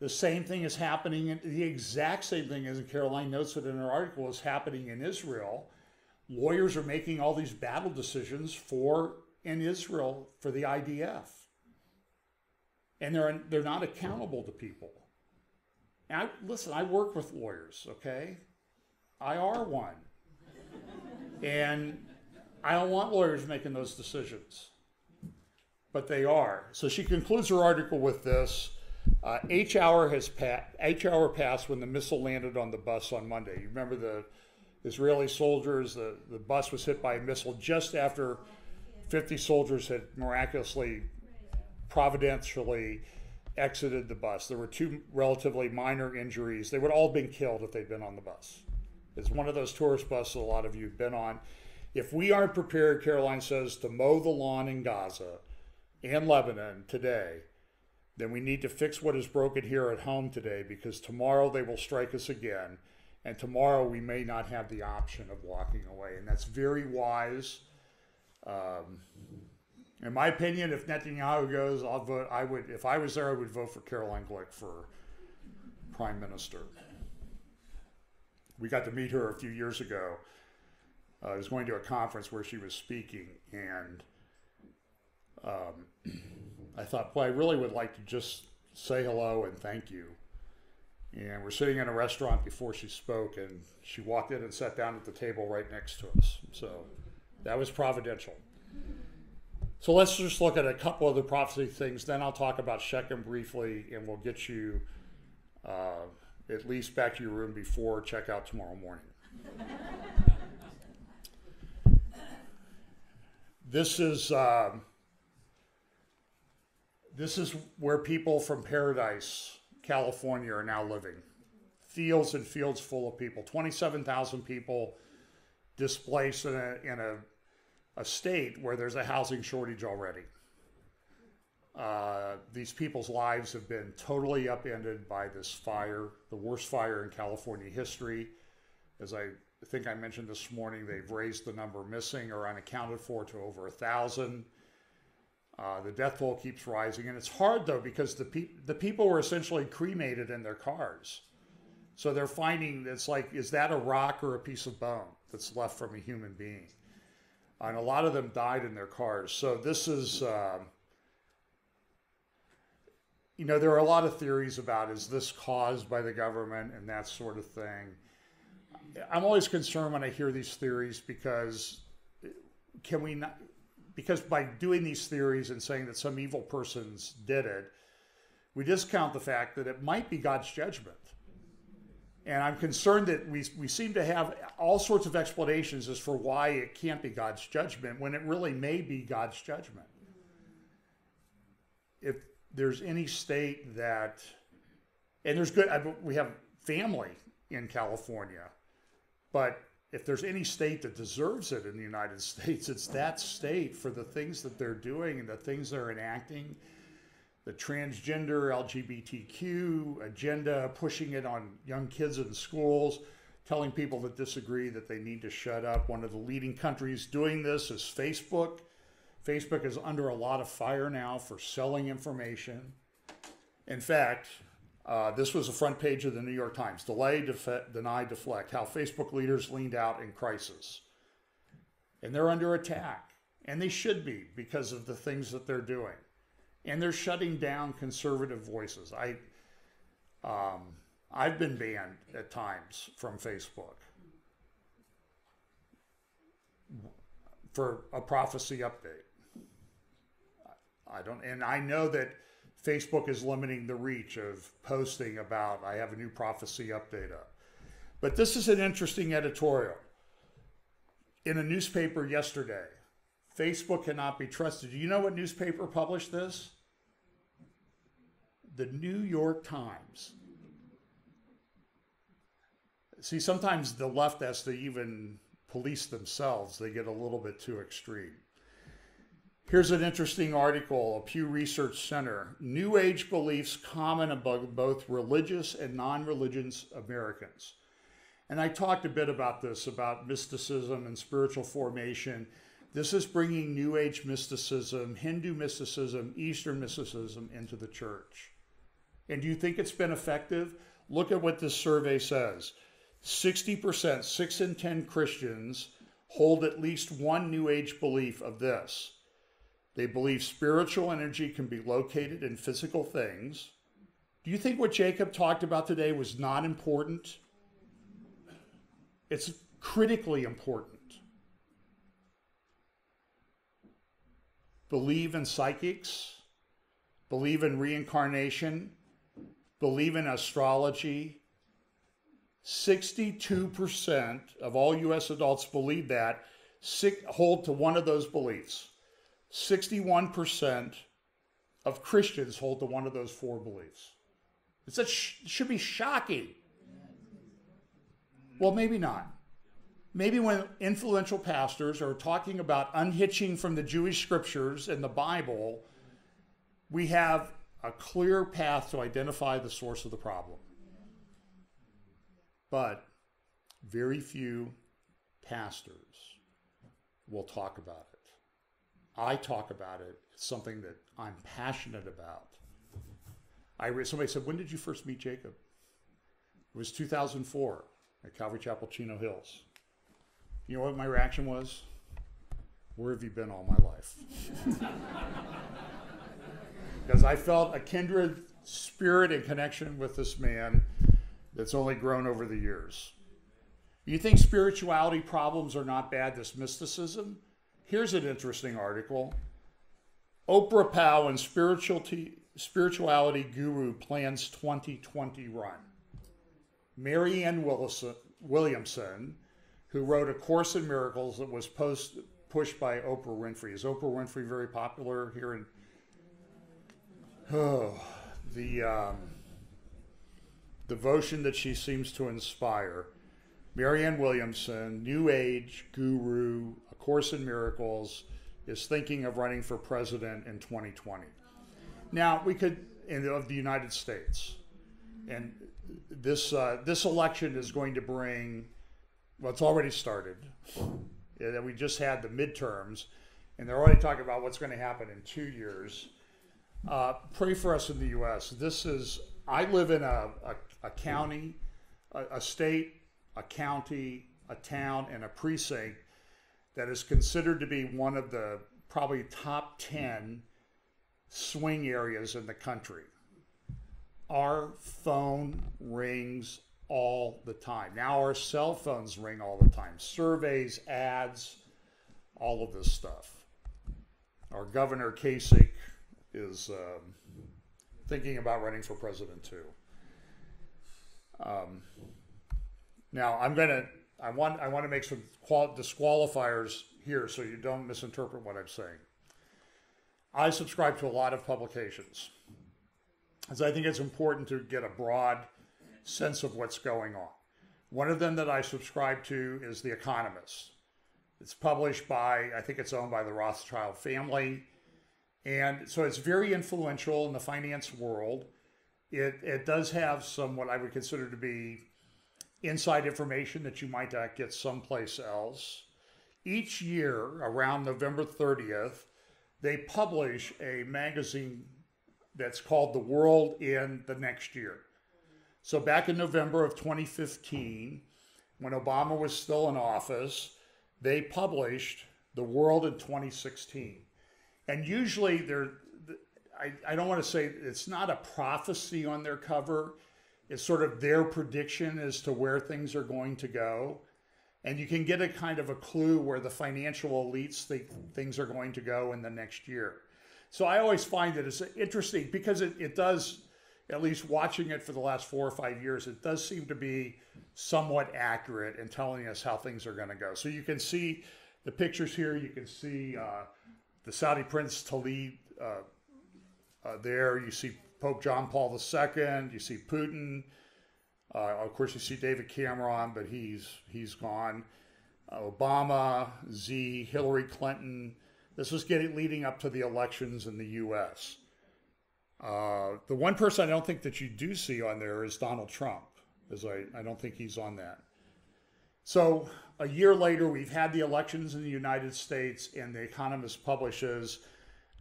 The same thing is happening, the exact same thing, as Caroline notes it in her article, is happening in Israel. Lawyers are making all these battle decisions in Israel for the IDF. And they're not accountable to people. And listen, I work with lawyers, okay? I are one. And I don't want lawyers making those decisions. But they are. So she concludes her article with this. H hour passed when the missile landed on the bus on Monday. You remember the Israeli soldiers, the bus was hit by a missile just after 50 soldiers had miraculously, providentially exited the bus. There were 2 relatively minor injuries. They would all have been killed if they'd been on the bus. It's one of those tourist buses a lot of you have been on. If we aren't prepared, Caroline says, to mow the lawn in Gaza and Lebanon today, then we need to fix what is broken here at home today, because tomorrow they will strike us again, and tomorrow we may not have the option of walking away. And that's very wise. In my opinion, if Netanyahu goes, I'll vote. If I was there, I would vote for Caroline Glick for Prime Minister. We got to meet her a few years ago. I was going to a conference where she was speaking, and I thought, boy, I really would like to just say hello and thank you. And we're sitting in a restaurant before she spoke, and she walked in and sat down at the table right next to us. So that was providential. So let's just look at a couple of the prophecy things. Then I'll talk about Shechem briefly, and we'll get you at least back to your room before checkout tomorrow morning. This is where people from Paradise, California, are now living. Fields and fields full of people. 27,000 people displaced in a state where there's a housing shortage already. These people's lives have been totally upended by this fire, the worst fire in California history. As I think I mentioned this morning, they've raised the number missing or unaccounted for to over 1,000. The death toll keeps rising, and it's hard though because the people were essentially cremated in their cars. So they're finding, it's like, is that a rock or a piece of bone that's left from a human being? And a lot of them died in their cars. So this is, there are a lot of theories about, is this caused by the government and that sort of thing. I'm always concerned when I hear these theories because because by doing these theories and saying that some evil persons did it, we discount the fact that it might be God's judgment. And I'm concerned that we seem to have all sorts of explanations as for why it can't be God's judgment when it really may be God's judgment. If there's any state that, and we have family in California, but if there's any state that deserves it in the United States, it's that state for the things that they're doing and the things they're enacting. The transgender, LGBTQ agenda, pushing it on young kids in schools, telling people that disagree that they need to shut up. One of the leading countries doing this is Facebook. Facebook is under a lot of fire now for selling information. In fact, this was the front page of the New York Times. Delay, deny, deflect. How Facebook leaders leaned out in crisis. And they're under attack. And they should be because of the things that they're doing. And they're shutting down conservative voices. I've been banned at times from Facebook for a prophecy update. And I know that Facebook is limiting the reach of posting about, I have a new prophecy update up. But this is an interesting editorial. In a newspaper yesterday, Facebook cannot be trusted. Do you know what newspaper published this? The New York Times. See, sometimes the left has to even police themselves. They get a little bit too extreme. Here's an interesting article, a Pew Research Center. New Age beliefs common among both religious and non-religious Americans. And I talked a bit about this, about mysticism and spiritual formation. This is bringing New Age mysticism, Hindu mysticism, Eastern mysticism into the church. And do you think it's been effective? Look at what this survey says. 60%, 6 in 10 Christians hold at least one New Age belief of this. They believe spiritual energy can be located in physical things. Do you think what Jacob talked about today was not important? It's critically important. Believe in psychics, believe in reincarnation, believe in astrology. 62% of all U.S. adults believe that, hold to one of those beliefs. 61% of Christians hold to one of those 4 beliefs. It should be shocking. Well, maybe not. Maybe when influential pastors are talking about unhitching from the Jewish scriptures and the Bible, we have a clear path to identify the source of the problem. But very few pastors will talk about it. I talk about it. It's something that I'm passionate about. Somebody said, when did you first meet Jacob? It was 2004. at Calvary Chapel, Chino Hills. You know what my reaction was? Where have you been all my life? Because I felt a kindred spirit and connection with this man that's only grown over the years. You think spirituality problems are not bad, this mysticism? Here's an interesting article. Oprah Powell and spirituality guru plans 2020 run. Marianne Williamson, who wrote A Course in Miracles that was pushed by Oprah Winfrey. Is Oprah Winfrey very popular here in... the devotion that she seems to inspire. Marianne Williamson, New Age guru, A Course in Miracles, is thinking of running for president in 2020. Now, we could, of the United States, and this election is going to bring, well, it's already started. We just had the midterms, and they're already talking about what's going to happen in 2 years. Pray for us in the U.S. I live in a county, a state, a county, a town, and a precinct that is considered to be one of the probably top 10 swing areas in the country. Our phone rings all the time. Now our cell phones ring all the time. Surveys, ads, all of this stuff. Our Governor Kasich is thinking about running for president too. Now I want to make some disqualifiers here so you don't misinterpret what I'm saying. I subscribe to a lot of publications, as I think it's important to get a broad sense of what's going on. One of them that I subscribe to is The Economist. It's published by, I think it's owned by the Rothschild family. And so it's very influential in the finance world. It does have some what I would consider to be inside information that you might not get someplace else. Each year, around November 30th, they publish a magazine that's called The World in the Next Year. So back in November of 2015, when Obama was still in office, they published The World in 2016. And usually I don't want to say, it's not a prophecy on their cover. It's sort of their prediction as to where things are going to go. And you can get a kind of a clue where the financial elites think things are going to go in the next year. So I always find that it's interesting because it does, at least watching it for the last 4 or 5 years, it does seem to be somewhat accurate in telling us how things are going to go. So you can see the pictures here. You can see the Saudi Prince Khalid there. You see Pope John Paul II. You see Putin. Of course, you see David Cameron, but he's gone. Obama, Hillary Clinton. This was leading up to the elections in the U.S. The one person I don't think that you do see on there is Donald Trump, as I don't think he's on that. So a year later, we've had the elections in the United States, and The Economist publishes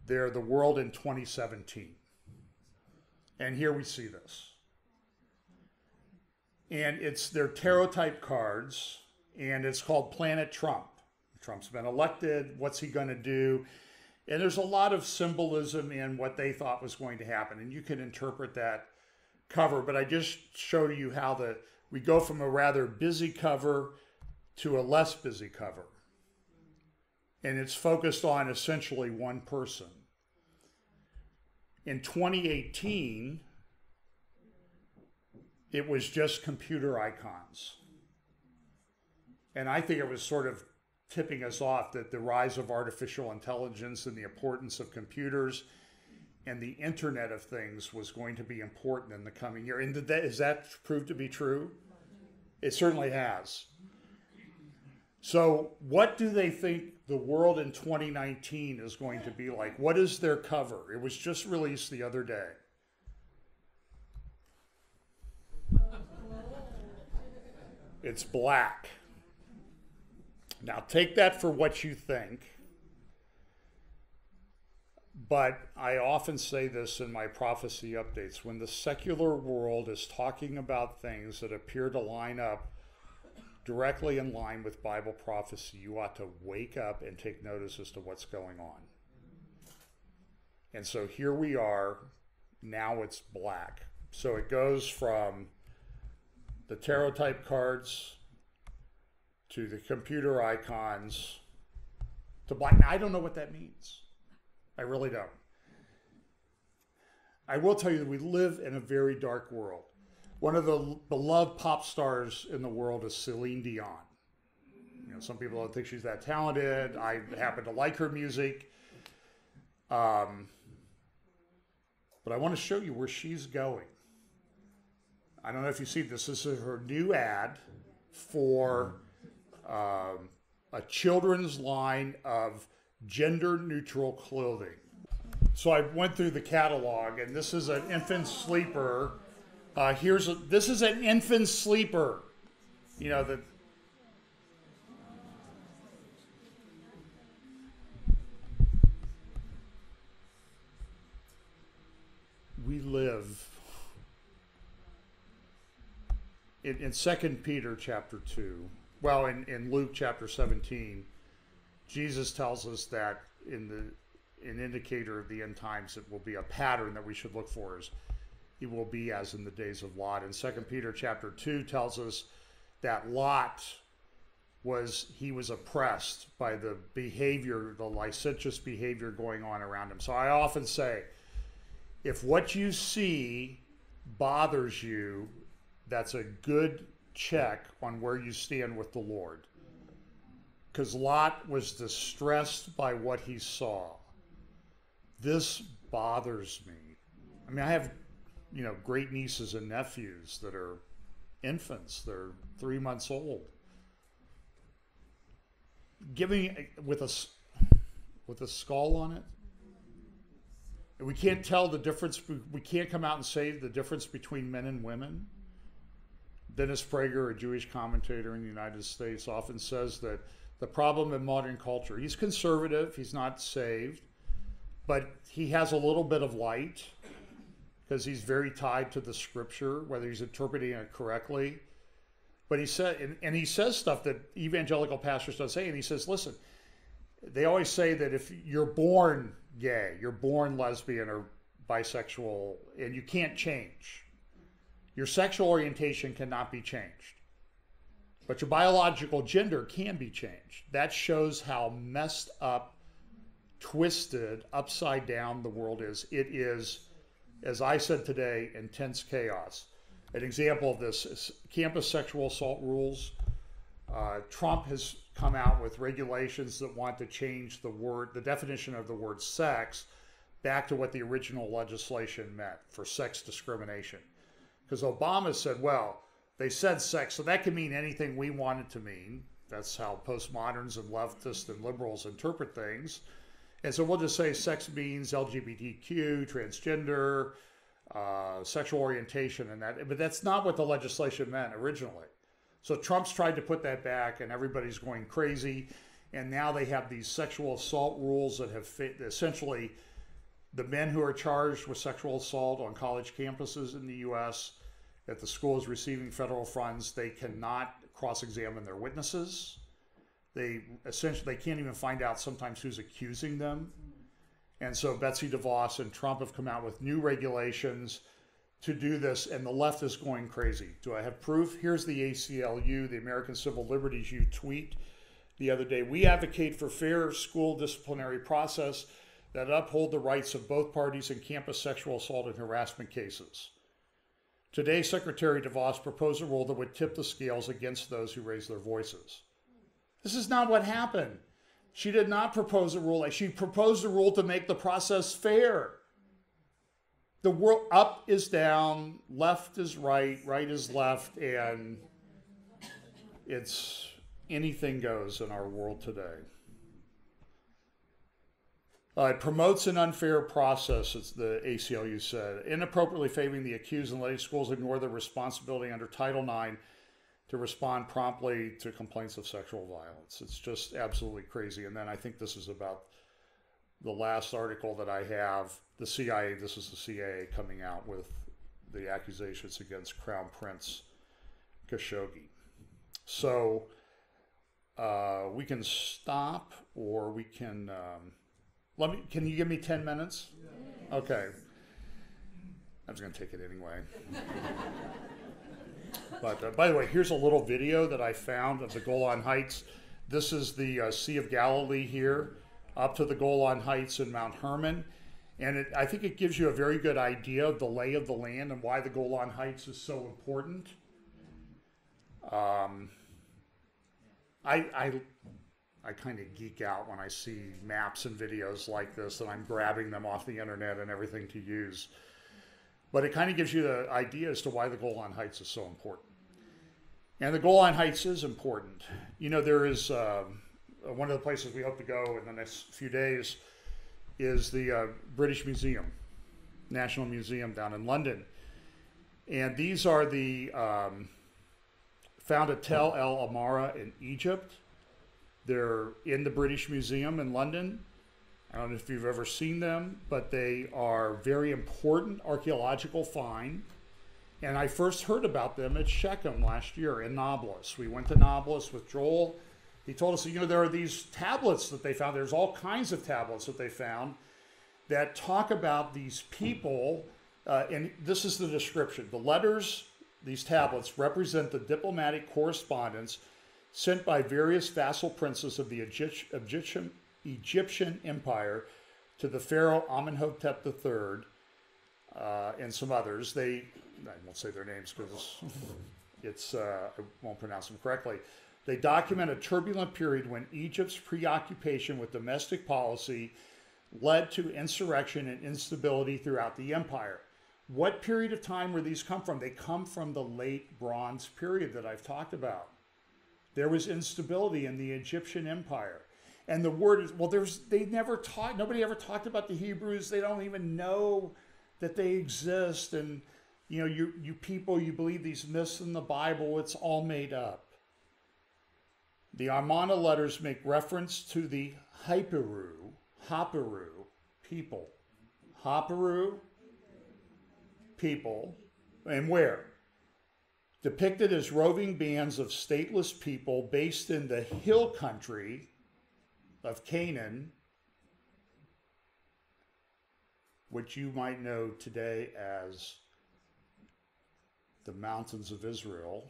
The World in 2017. And here we see this. And it's their tarot type cards, and it's called Planet Trump. Trump's been elected. What's he going to do? And there's a lot of symbolism in what they thought was going to happen, and you can interpret that cover. But I just showed you how we go from a rather busy cover to a less busy cover. And it's focused on essentially one person. In 2018, it was just computer icons. And I think it was sort of tipping us off that the rise of artificial intelligence and the importance of computers and the Internet of Things was going to be important in the coming year. And has that proved to be true? It certainly has. So what do they think the world in 2019 is going to be like? What is their cover? It was just released the other day. It's black. Now take that for what you think. But I often say this in my prophecy updates. When the secular world is talking about things that appear to line up directly in line with Bible prophecy, you ought to wake up and take notice as to what's going on. And so here we are. Now it's black. So it goes from the tarot type cards to the computer icons to black. Now, I don't know what that means. I really don't. I will tell you that we live in a very dark world. One of the beloved pop stars in the world is Celine Dion. You know, some people don't think she's that talented. I happen to like her music. But I want to show you where she's going. I don't know if you see this. This is her new ad for a children's line of gender-neutral clothing. So I went through the catalog, and this is an infant sleeper. This is an infant sleeper. You know, that we live in 2 Peter chapter 2. Well, in Luke chapter 17, Jesus tells us that an indicator of the end times, it will be a pattern that we should look for, is it will be as in the days of Lot. And 2 Peter chapter 2 tells us that Lot was oppressed by the behavior, the licentious behavior going on around him. So I often say, if what you see bothers you, that's a good check on where you stand with the Lord. Because Lot was distressed by what he saw. This bothers me. I mean, I have, great nieces and nephews that are infants. They're 3 months old. Giving with a skull on it. And we can't tell the difference. We can't come out and say the difference between men and women. Dennis Prager, a Jewish commentator in the United States, often says that the problem in modern culture, he's conservative, he's not saved, but he has a little bit of light because he's very tied to the scripture, whether he's interpreting it correctly. But he said, and he says stuff that evangelical pastors don't say, and he says, listen, they always say that if you're born gay, you're born lesbian or bisexual, and you can't change. Your sexual orientation cannot be changed. But your biological gender can be changed. That shows how messed up, twisted, upside down the world is. It is, as I said today, intense chaos. An example of this is campus sexual assault rules. Trump has come out with regulations that want to change the definition of the word sex back to what the original legislation meant for sex discrimination. Because Obama said, well, they said sex, so that can mean anything we want it to mean. That's how postmoderns and leftists and liberals interpret things. And so we'll just say sex means LGBTQ, transgender, sexual orientation, and that. But that's not what the legislation meant originally. So Trump's tried to put that back, and everybody's going crazy. And now they have these sexual assault rules that have essentially the men who are charged with sexual assault on college campuses in the U.S., if the school is receiving federal funds, they cannot cross-examine their witnesses. They can't even find out sometimes who's accusing them. And so Betsy DeVos and Trump have come out with new regulations to do this, and the left is going crazy. Do I have proof? Here's the ACLU, the American Civil Liberties U tweet the other day. We advocate for fair school disciplinary process that uphold the rights of both parties in campus sexual assault and harassment cases. Today, Secretary DeVos proposed a rule that would tip the scales against those who raise their voices. This is not what happened. She did not propose a rule. She proposed a rule to make the process fair. The world, up is down, left is right, right is left, and it's anything goes in our world today. It promotes an unfair process, as the ACLU said, inappropriately favoring the accused and letting schools ignore their responsibility under Title IX to respond promptly to complaints of sexual violence. It's just absolutely crazy. And then I think this is about the last article that I have. The CIA, this is the CIA coming out with the accusations against Crown Prince Khashoggi. So we can stop, or we can, can you give me 10 minutes? Okay. I was going to take it anyway. But by the way, here's a little video that I found of the Golan Heights. This is the Sea of Galilee here, up to the Golan Heights in Mount Hermon. And I think it gives you a very good idea of the lay of the land and why the Golan Heights is so important. I kind of geek out when I see maps and videos like this, and I'm grabbing them off the internet and everything to use. But it kind of gives you the idea as to why the Golan Heights is so important. And the Golan Heights is important. You know, there is one of the places we hope to go in the next few days is the British Museum, National Museum down in London. And these are the found at Tel El Amara in Egypt. They're in the British Museum in London. I don't know if you've ever seen them, but they are very important archaeological find. And I first heard about them at Shechem last year in Nablus. We went to Nablus with Joel. He told us, you know, there are these tablets that they found. There's all kinds of tablets that they found that talk about these people. And this is the description. The letters, these tablets, represent the diplomatic correspondence sent by various vassal princes of the Egyptian Empire to the Pharaoh Amenhotep III and some others. I won't say their names because I won't pronounce them correctly. They document a turbulent period when Egypt's preoccupation with domestic policy led to insurrection and instability throughout the empire. What period of time where these come from? They come from the late Bronze period that I've talked about. There was instability in the Egyptian Empire. And the word is, well, nobody ever talked about the Hebrews. They don't even know that they exist. And, you know, you people, you believe these myths in the Bible, it's all made up. The Amarna letters make reference to the Hapiru people. Hapiru people. And where? Depicted as roving bands of stateless people based in the hill country of Canaan, which you might know today as the mountains of Israel,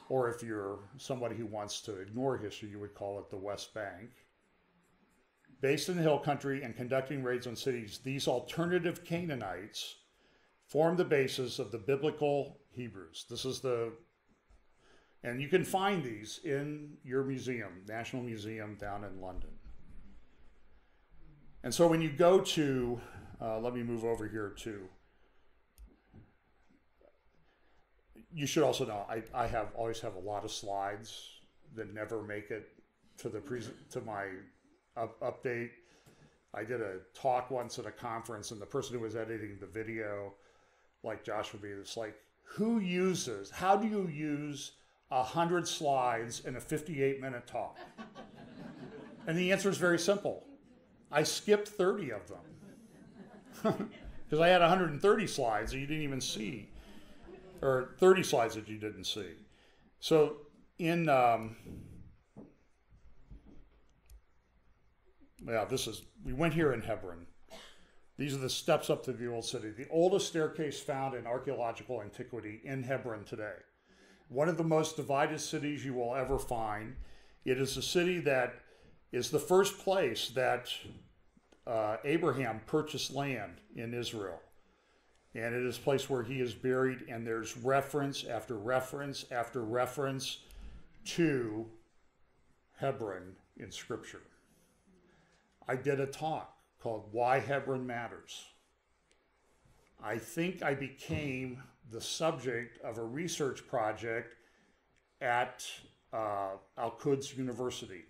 or if you're somebody who wants to ignore history, you would call it the West Bank. Based in the hill country and conducting raids on cities, these alternative Canaanites form the basis of the biblical Hebrews. And you can find these in your museum, National Museum down in London. And so when you go to, let me move over here to, you should also know, I always have a lot of slides that never make it to my update. I did a talk once at a conference, and the person who was editing the video, like Josh would be, it's like, how do you use 100 slides in a 58-minute talk? And the answer is very simple. I skipped 30 of them. Because I had 130 slides that you didn't even see, or 30 slides that you didn't see. So we went here in Hebron. These are the steps up to the old city. The oldest staircase found in archaeological antiquity in Hebron today. One of the most divided cities you will ever find. It is a city that is the first place that Abraham purchased land in Israel. And it is a place where he is buried, and there's reference after reference after reference to Hebron in Scripture. I did a talk called Why Hebron Matters. I think I became the subject of a research project at Al-Quds University.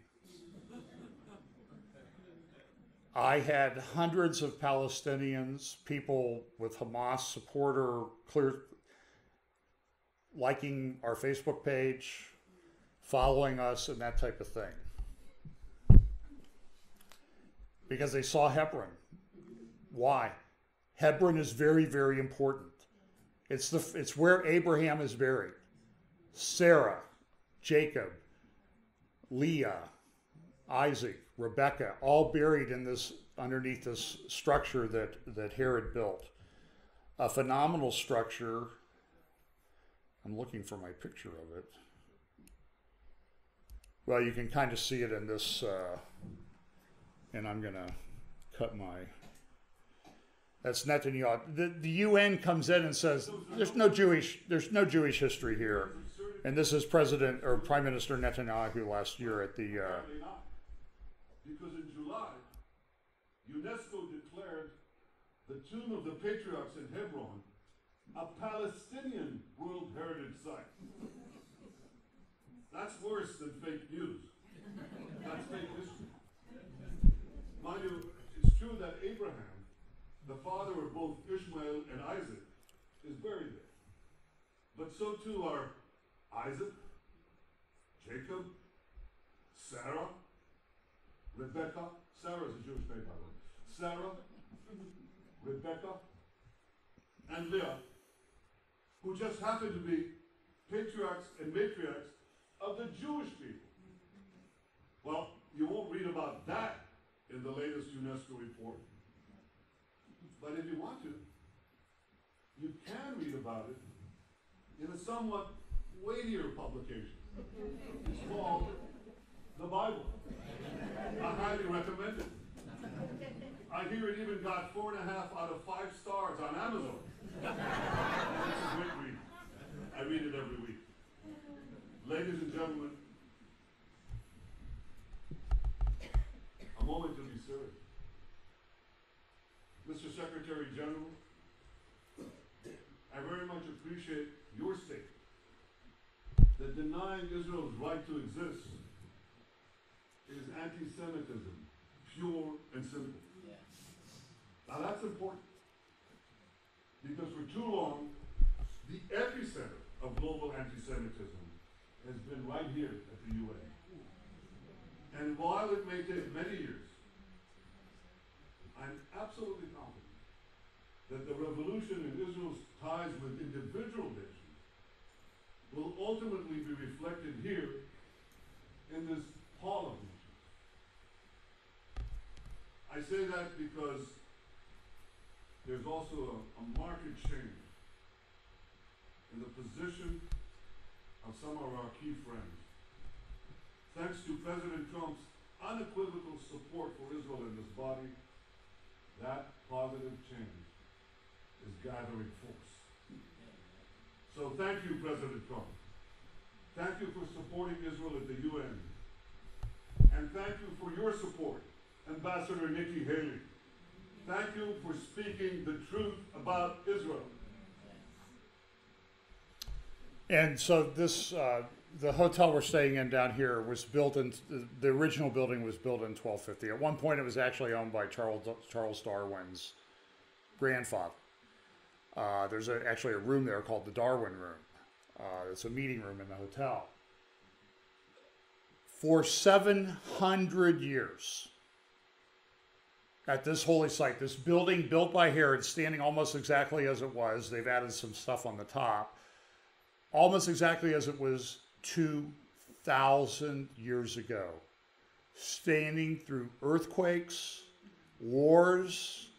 I had hundreds of Palestinians, people with Hamas supporter, liking our Facebook page, following us, and that type of thing. Because they saw Hebron. Why? Hebron is very, very important. It's where Abraham is buried. Sarah, Jacob, Leah, Isaac, Rebekah, all buried in this, underneath this structure that Herod built. A phenomenal structure. I'm looking for my picture of it. Well, you can kind of see it in this, and I'm going to cut my... That's Netanyahu. The UN comes in and says, there's no Jewish history here. And this is President or Prime Minister Netanyahu last year at the... Because in July, UNESCO declared the Tomb of the Patriarchs in Hebron a Palestinian World Heritage Site. That's worse than fake news. That's fake history. Mind you, it's true that Abraham, the father of both Ishmael and Isaac, is buried there. But so too are Isaac, Jacob, Sarah, Rebecca. Sarah is a Jewish name, by the way. Sarah, Rebecca, and Leah, who just happen to be patriarchs and matriarchs of the Jewish people. Well, you won't read about that in the latest UNESCO report. But if you want to, you can read about it in a somewhat weightier publication. It's called the Bible. I highly recommend it. I hear it even got 4.5 out of 5 stars on Amazon. It's a great read. I read it every week. Ladies and gentlemen, a moment to be serious. Mr. Secretary General, I very much appreciate your statement that denying Israel's right to exist is anti-Semitism, pure and simple. Yeah. Now that's important, because for too long, the epicenter of global anti-Semitism has been right here at the UN. And while it may take many years, I'm absolutely confident that the revolution in Israel's ties with individual nations will ultimately be reflected here in this Hall of Nations. I say that because there's also a marked change in the position of some of our key friends. Thanks to President Trump's unequivocal support for Israel in this body, that positive change is gathering force. So thank you, President Trump. Thank you for supporting Israel at the UN. And thank you for your support, Ambassador Nikki Haley. Thank you for speaking the truth about Israel. And so this, the hotel we're staying in down here was built in, the original building was built in 1250. At one point it was actually owned by Charles Darwin's grandfather. There's actually a room there called the Darwin Room. It's a meeting room in the hotel. For 700 years, at this holy site, this building built by Herod, standing almost exactly as it was, they've added some stuff on the top, almost exactly as it was 2,000 years ago, standing through earthquakes, wars,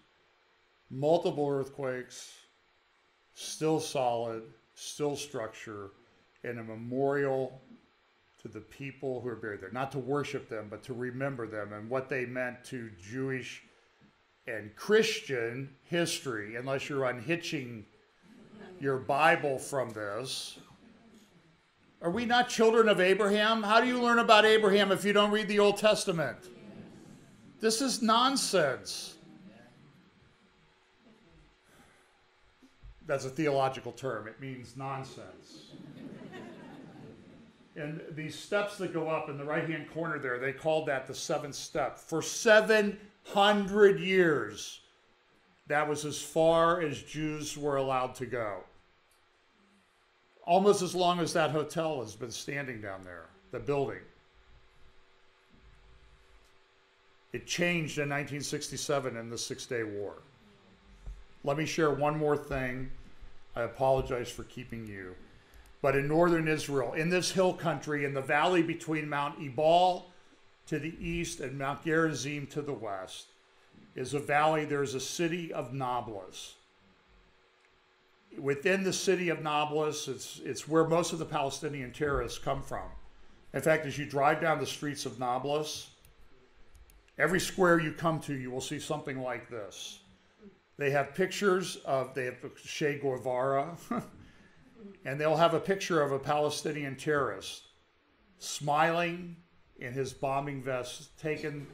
multiple earthquakes, still solid, still structure, and a memorial to the people who are buried there. Not to worship them, but to remember them and what they meant to Jewish and Christian history, unless you're unhitching your Bible from this. Are we not children of Abraham? How do you learn about Abraham if you don't read the Old Testament? This is nonsense. That's a theological term. It means nonsense. And these steps that go up in the right-hand corner there, they called that the seventh step. For 700 years, that was as far as Jews were allowed to go. Almost as long as that hotel has been standing down there, the building. It changed in 1967 in the Six-Day War. Let me share one more thing. I apologize for keeping you. But in northern Israel, in this hill country, in the valley between Mount Ebal to the east and Mount Gerizim to the west, is a valley. There's a city of Nablus. Within the city of Nablus, it's where most of the Palestinian terrorists come from. In fact, as you drive down the streets of Nablus, every square you come to, you will see something like this. They have pictures of, they have Che Guevara, and they'll have a picture of a Palestinian terrorist smiling in his bombing vest, taken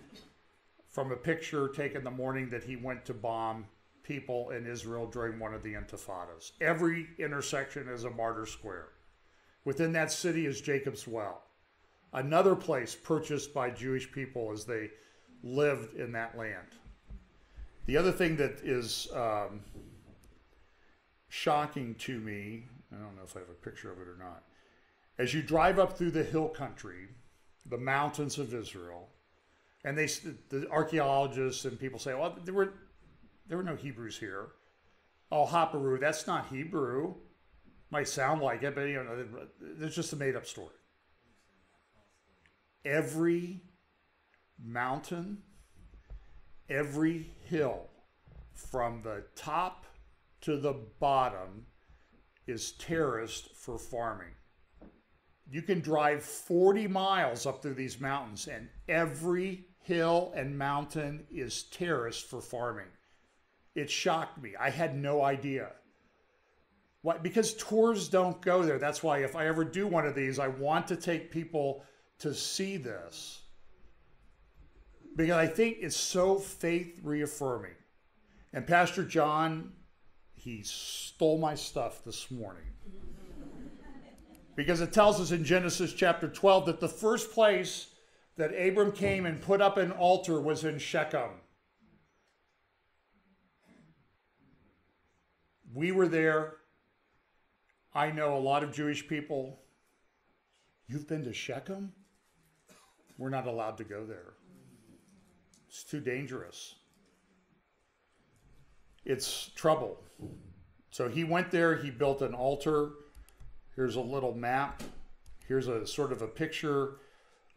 from a picture taken the morning that he went to bomb people in Israel during one of the intifadas. Every intersection is a martyr square. Within that city is Jacob's Well, another place purchased by Jewish people as they lived in that land. The other thing that is shocking to me, I don't know if I have a picture of it or not, as you drive up through the hill country, the mountains of Israel, and the archaeologists and people say, well, there were no Hebrews here. Oh, Haparu, that's not Hebrew. Might sound like it, but you know, it's just a made-up story. Every mountain, every hill, from the top to the bottom, is terraced for farming. You can drive 40 miles up through these mountains, and every hill and mountain is terraced for farming. It shocked me. I had no idea. Why? Because tours don't go there. That's why if I ever do one of these, I want to take people to see this. Because I think it's so faith reaffirming. And Pastor John, he stole my stuff this morning. Because it tells us in Genesis chapter 12 that the first place that Abram came and put up an altar was in Shechem. We were there. I know a lot of Jewish people. You've been to Shechem? We're not allowed to go there. It's too dangerous. It's trouble. So he went there, he built an altar. Here's a little map. Here's a sort of a picture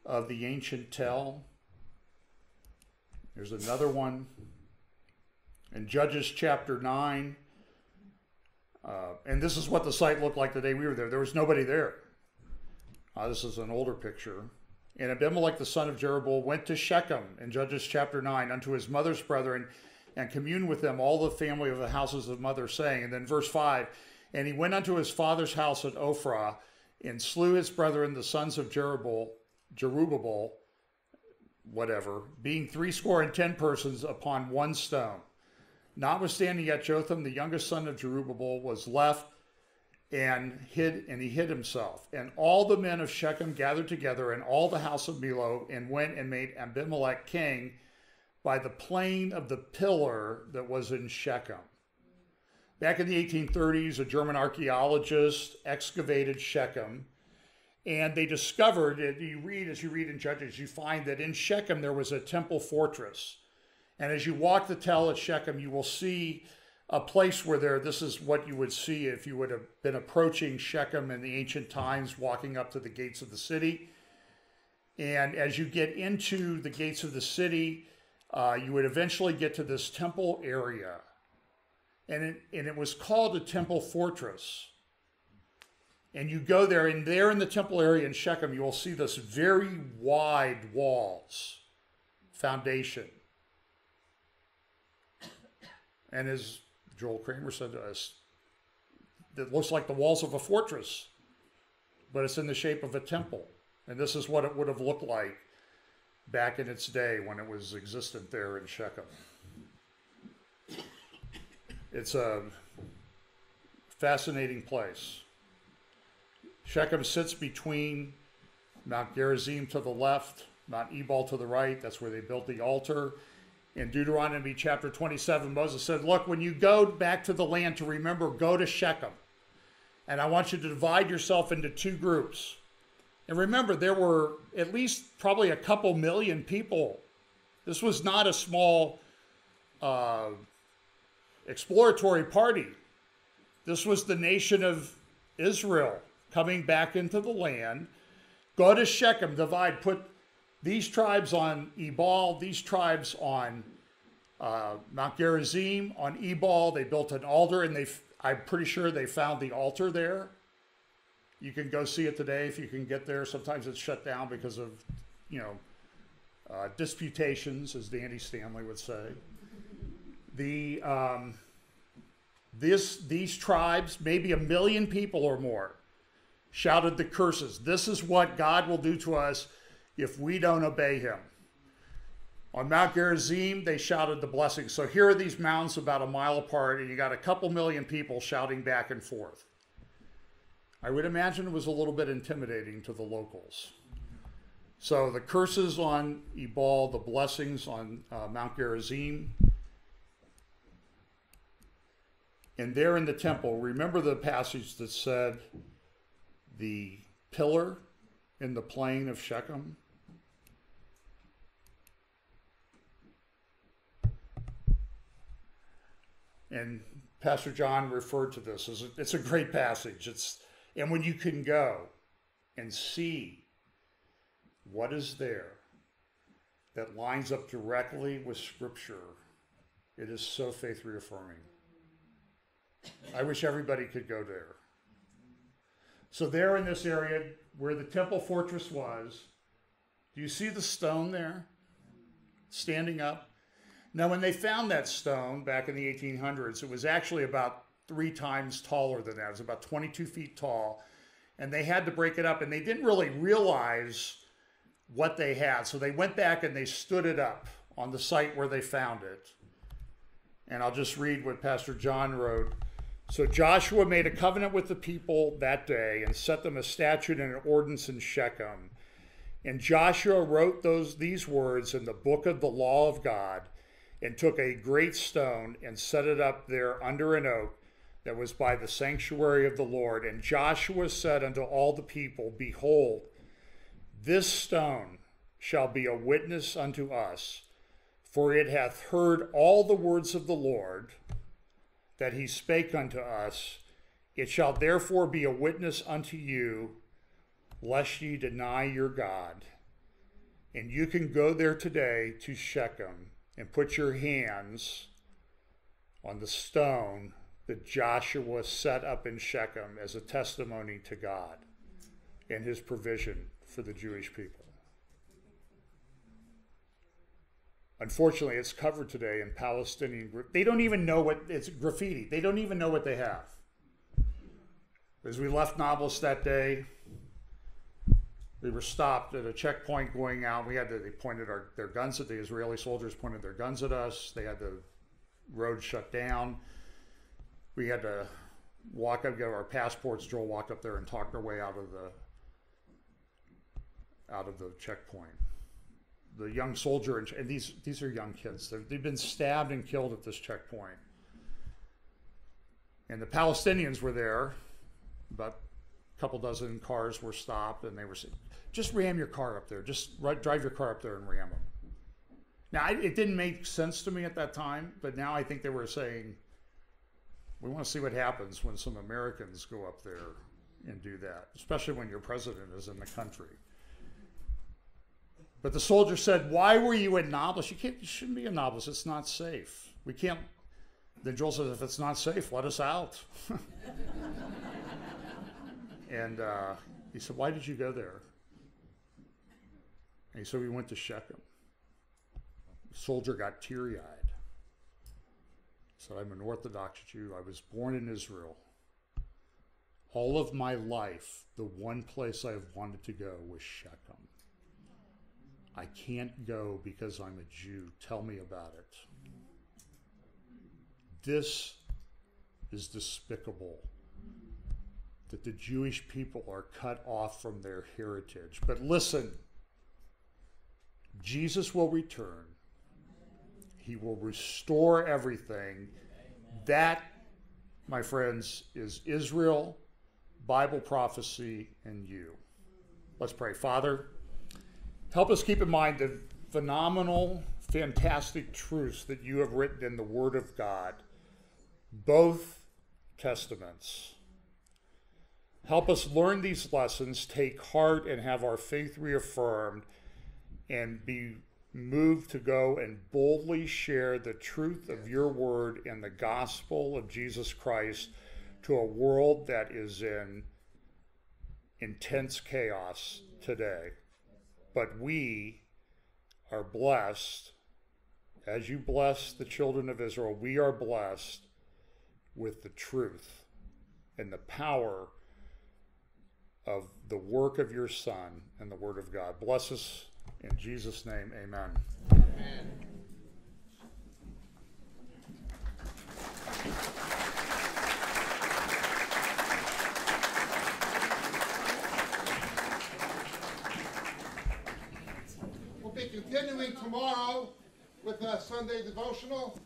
of the ancient tell. There's another one. In Judges chapter 9, and this is what the site looked like the day we were there. There was nobody there. This is an older picture. And Abimelech the son of Jerubbaal went to Shechem in Judges chapter 9 unto his mother's brethren and communed with them all the family of the houses of mother, saying, and then verse 5, and he went unto his father's house at Ophrah and slew his brethren, the sons of Jerubbaal, whatever, being 70 persons upon one stone. Notwithstanding yet Jotham, the youngest son of Jerubbaal, was left and he hid himself. And all the men of Shechem gathered together, and all the house of Milo, and went and made Abimelech king by the plain of the pillar that was in Shechem. Back in the 1830s, a German archaeologist excavated Shechem, and they discovered, as you read in Judges, you find that in Shechem there was a temple fortress. And as you walk the tell at Shechem, you will see a place where this is what you would see if you would have been approaching Shechem in the ancient times, walking up to the gates of the city. And as you get into the gates of the city, you would eventually get to this temple area. And it was called a temple fortress. And you go there, and there in the temple area in Shechem, you will see this very wide walls, foundation. And as Joel Kramer said to us, it looks like the walls of a fortress, but it's in the shape of a temple. And this is what it would have looked like back in its day when it was existent there in Shechem. It's a fascinating place. Shechem sits between Mount Gerizim to the left, Mount Ebal to the right. That's where they built the altar. In Deuteronomy chapter 27, Moses said, look, when you go back to the land to remember, go to Shechem. And I want you to divide yourself into two groups. And remember, there were at least probably a couple million people. This was not a small exploratory party. This was the nation of Israel coming back into the land. Go to Shechem, divide, put these tribes on Ebal, these tribes on Mount Gerizim, on Ebal. They built an altar, and I'm pretty sure they found the altar there. You can go see it today if you can get there. Sometimes it's shut down because of, disputations, as Danny Stanley would say. These tribes, maybe 1 million people or more, shouted the curses. This is what God will do to us if we don't obey him. On Mount Gerizim, they shouted the blessings. So here are these mountains about a mile apart, and you got a couple million people shouting back and forth. I would imagine it was a little bit intimidating to the locals. So the curses on Ebal, the blessings on Mount Gerizim. And there in the temple, remember the passage that said the pillar in the plain of Shechem? And Pastor John referred to this as it's a great passage. And when you can go and see what is there that lines up directly with Scripture, it is so faith reaffirming. I wish everybody could go there. So there in this area where the temple fortress was, do you see the stone there standing up? Now, when they found that stone back in the 1800s, it was actually about 3 times taller than that. It was about 22 feet tall. And they had to break it up, and they didn't really realize what they had. So they went back and they stood it up on the site where they found it. And I'll just read what Pastor John wrote. So Joshua made a covenant with the people that day and set them a statute and an ordinance in Shechem. And Joshua wrote these words in the book of the law of God, and took a great stone and set it up there under an oak that was by the sanctuary of the Lord. And Joshua said unto all the people, behold, this stone shall be a witness unto us, for it hath heard all the words of the Lord that he spake unto us. It shall therefore be a witness unto you, lest ye deny your God. And you can go there today to Shechem and put your hands on the stone that Joshua set up in Shechem as a testimony to God and his provision for the Jewish people. Unfortunately, it's covered today in Palestinian group. They don't even know it's graffiti. They don't even know what they have. As we left Nablus that day, we were stopped at a checkpoint going out. They pointed their guns at the Israeli soldiers, pointed their guns at us. They had the road shut down. We had to walk up, get our passports. Joel walked up there and talked our way out of the checkpoint. The young soldier, and these are young kids. They've been stabbed and killed at this checkpoint. And the Palestinians were there. About a couple dozen cars were stopped, and they were saying, just ram your car up there. Just drive your car up there and ram them. Now, it didn't make sense to me at that time, but now I think they were saying, we want to see what happens when some Americans go up there and do that, especially when your president is in the country. But the soldier said, why were you in Nablus? You shouldn't be in Nablus. It's not safe. We can't. Then Joel says, if it's not safe, let us out. And he said, why did you go there? And he said, we went to Shechem. The soldier got teary-eyed. He said, I'm an Orthodox Jew. I was born in Israel. All of my life, the one place I have wanted to go was Shechem. I can't go because I'm a Jew. Tell me about it. This is despicable, that the Jewish people are cut off from their heritage. But listen, Jesus will return. He will restore everything. That, my friends, is Israel, Bible prophecy, and you. Let's pray. Father, help us keep in mind the phenomenal, fantastic truths that you have written in the Word of God, both Testaments. Help us learn these lessons, take heart, and have our faith reaffirmed, and be moved to go and boldly share the truth of your word and the gospel of Jesus Christ to a world that is in intense chaos today. But we are blessed, as you bless the children of Israel, we are blessed with the truth and the power of the work of your Son and the Word of God. Bless us in Jesus' name, amen. Amen. We'll be continuing tomorrow with a Sunday devotional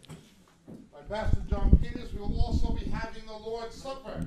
by Pastor John Peters. We will also be having the Lord's Supper.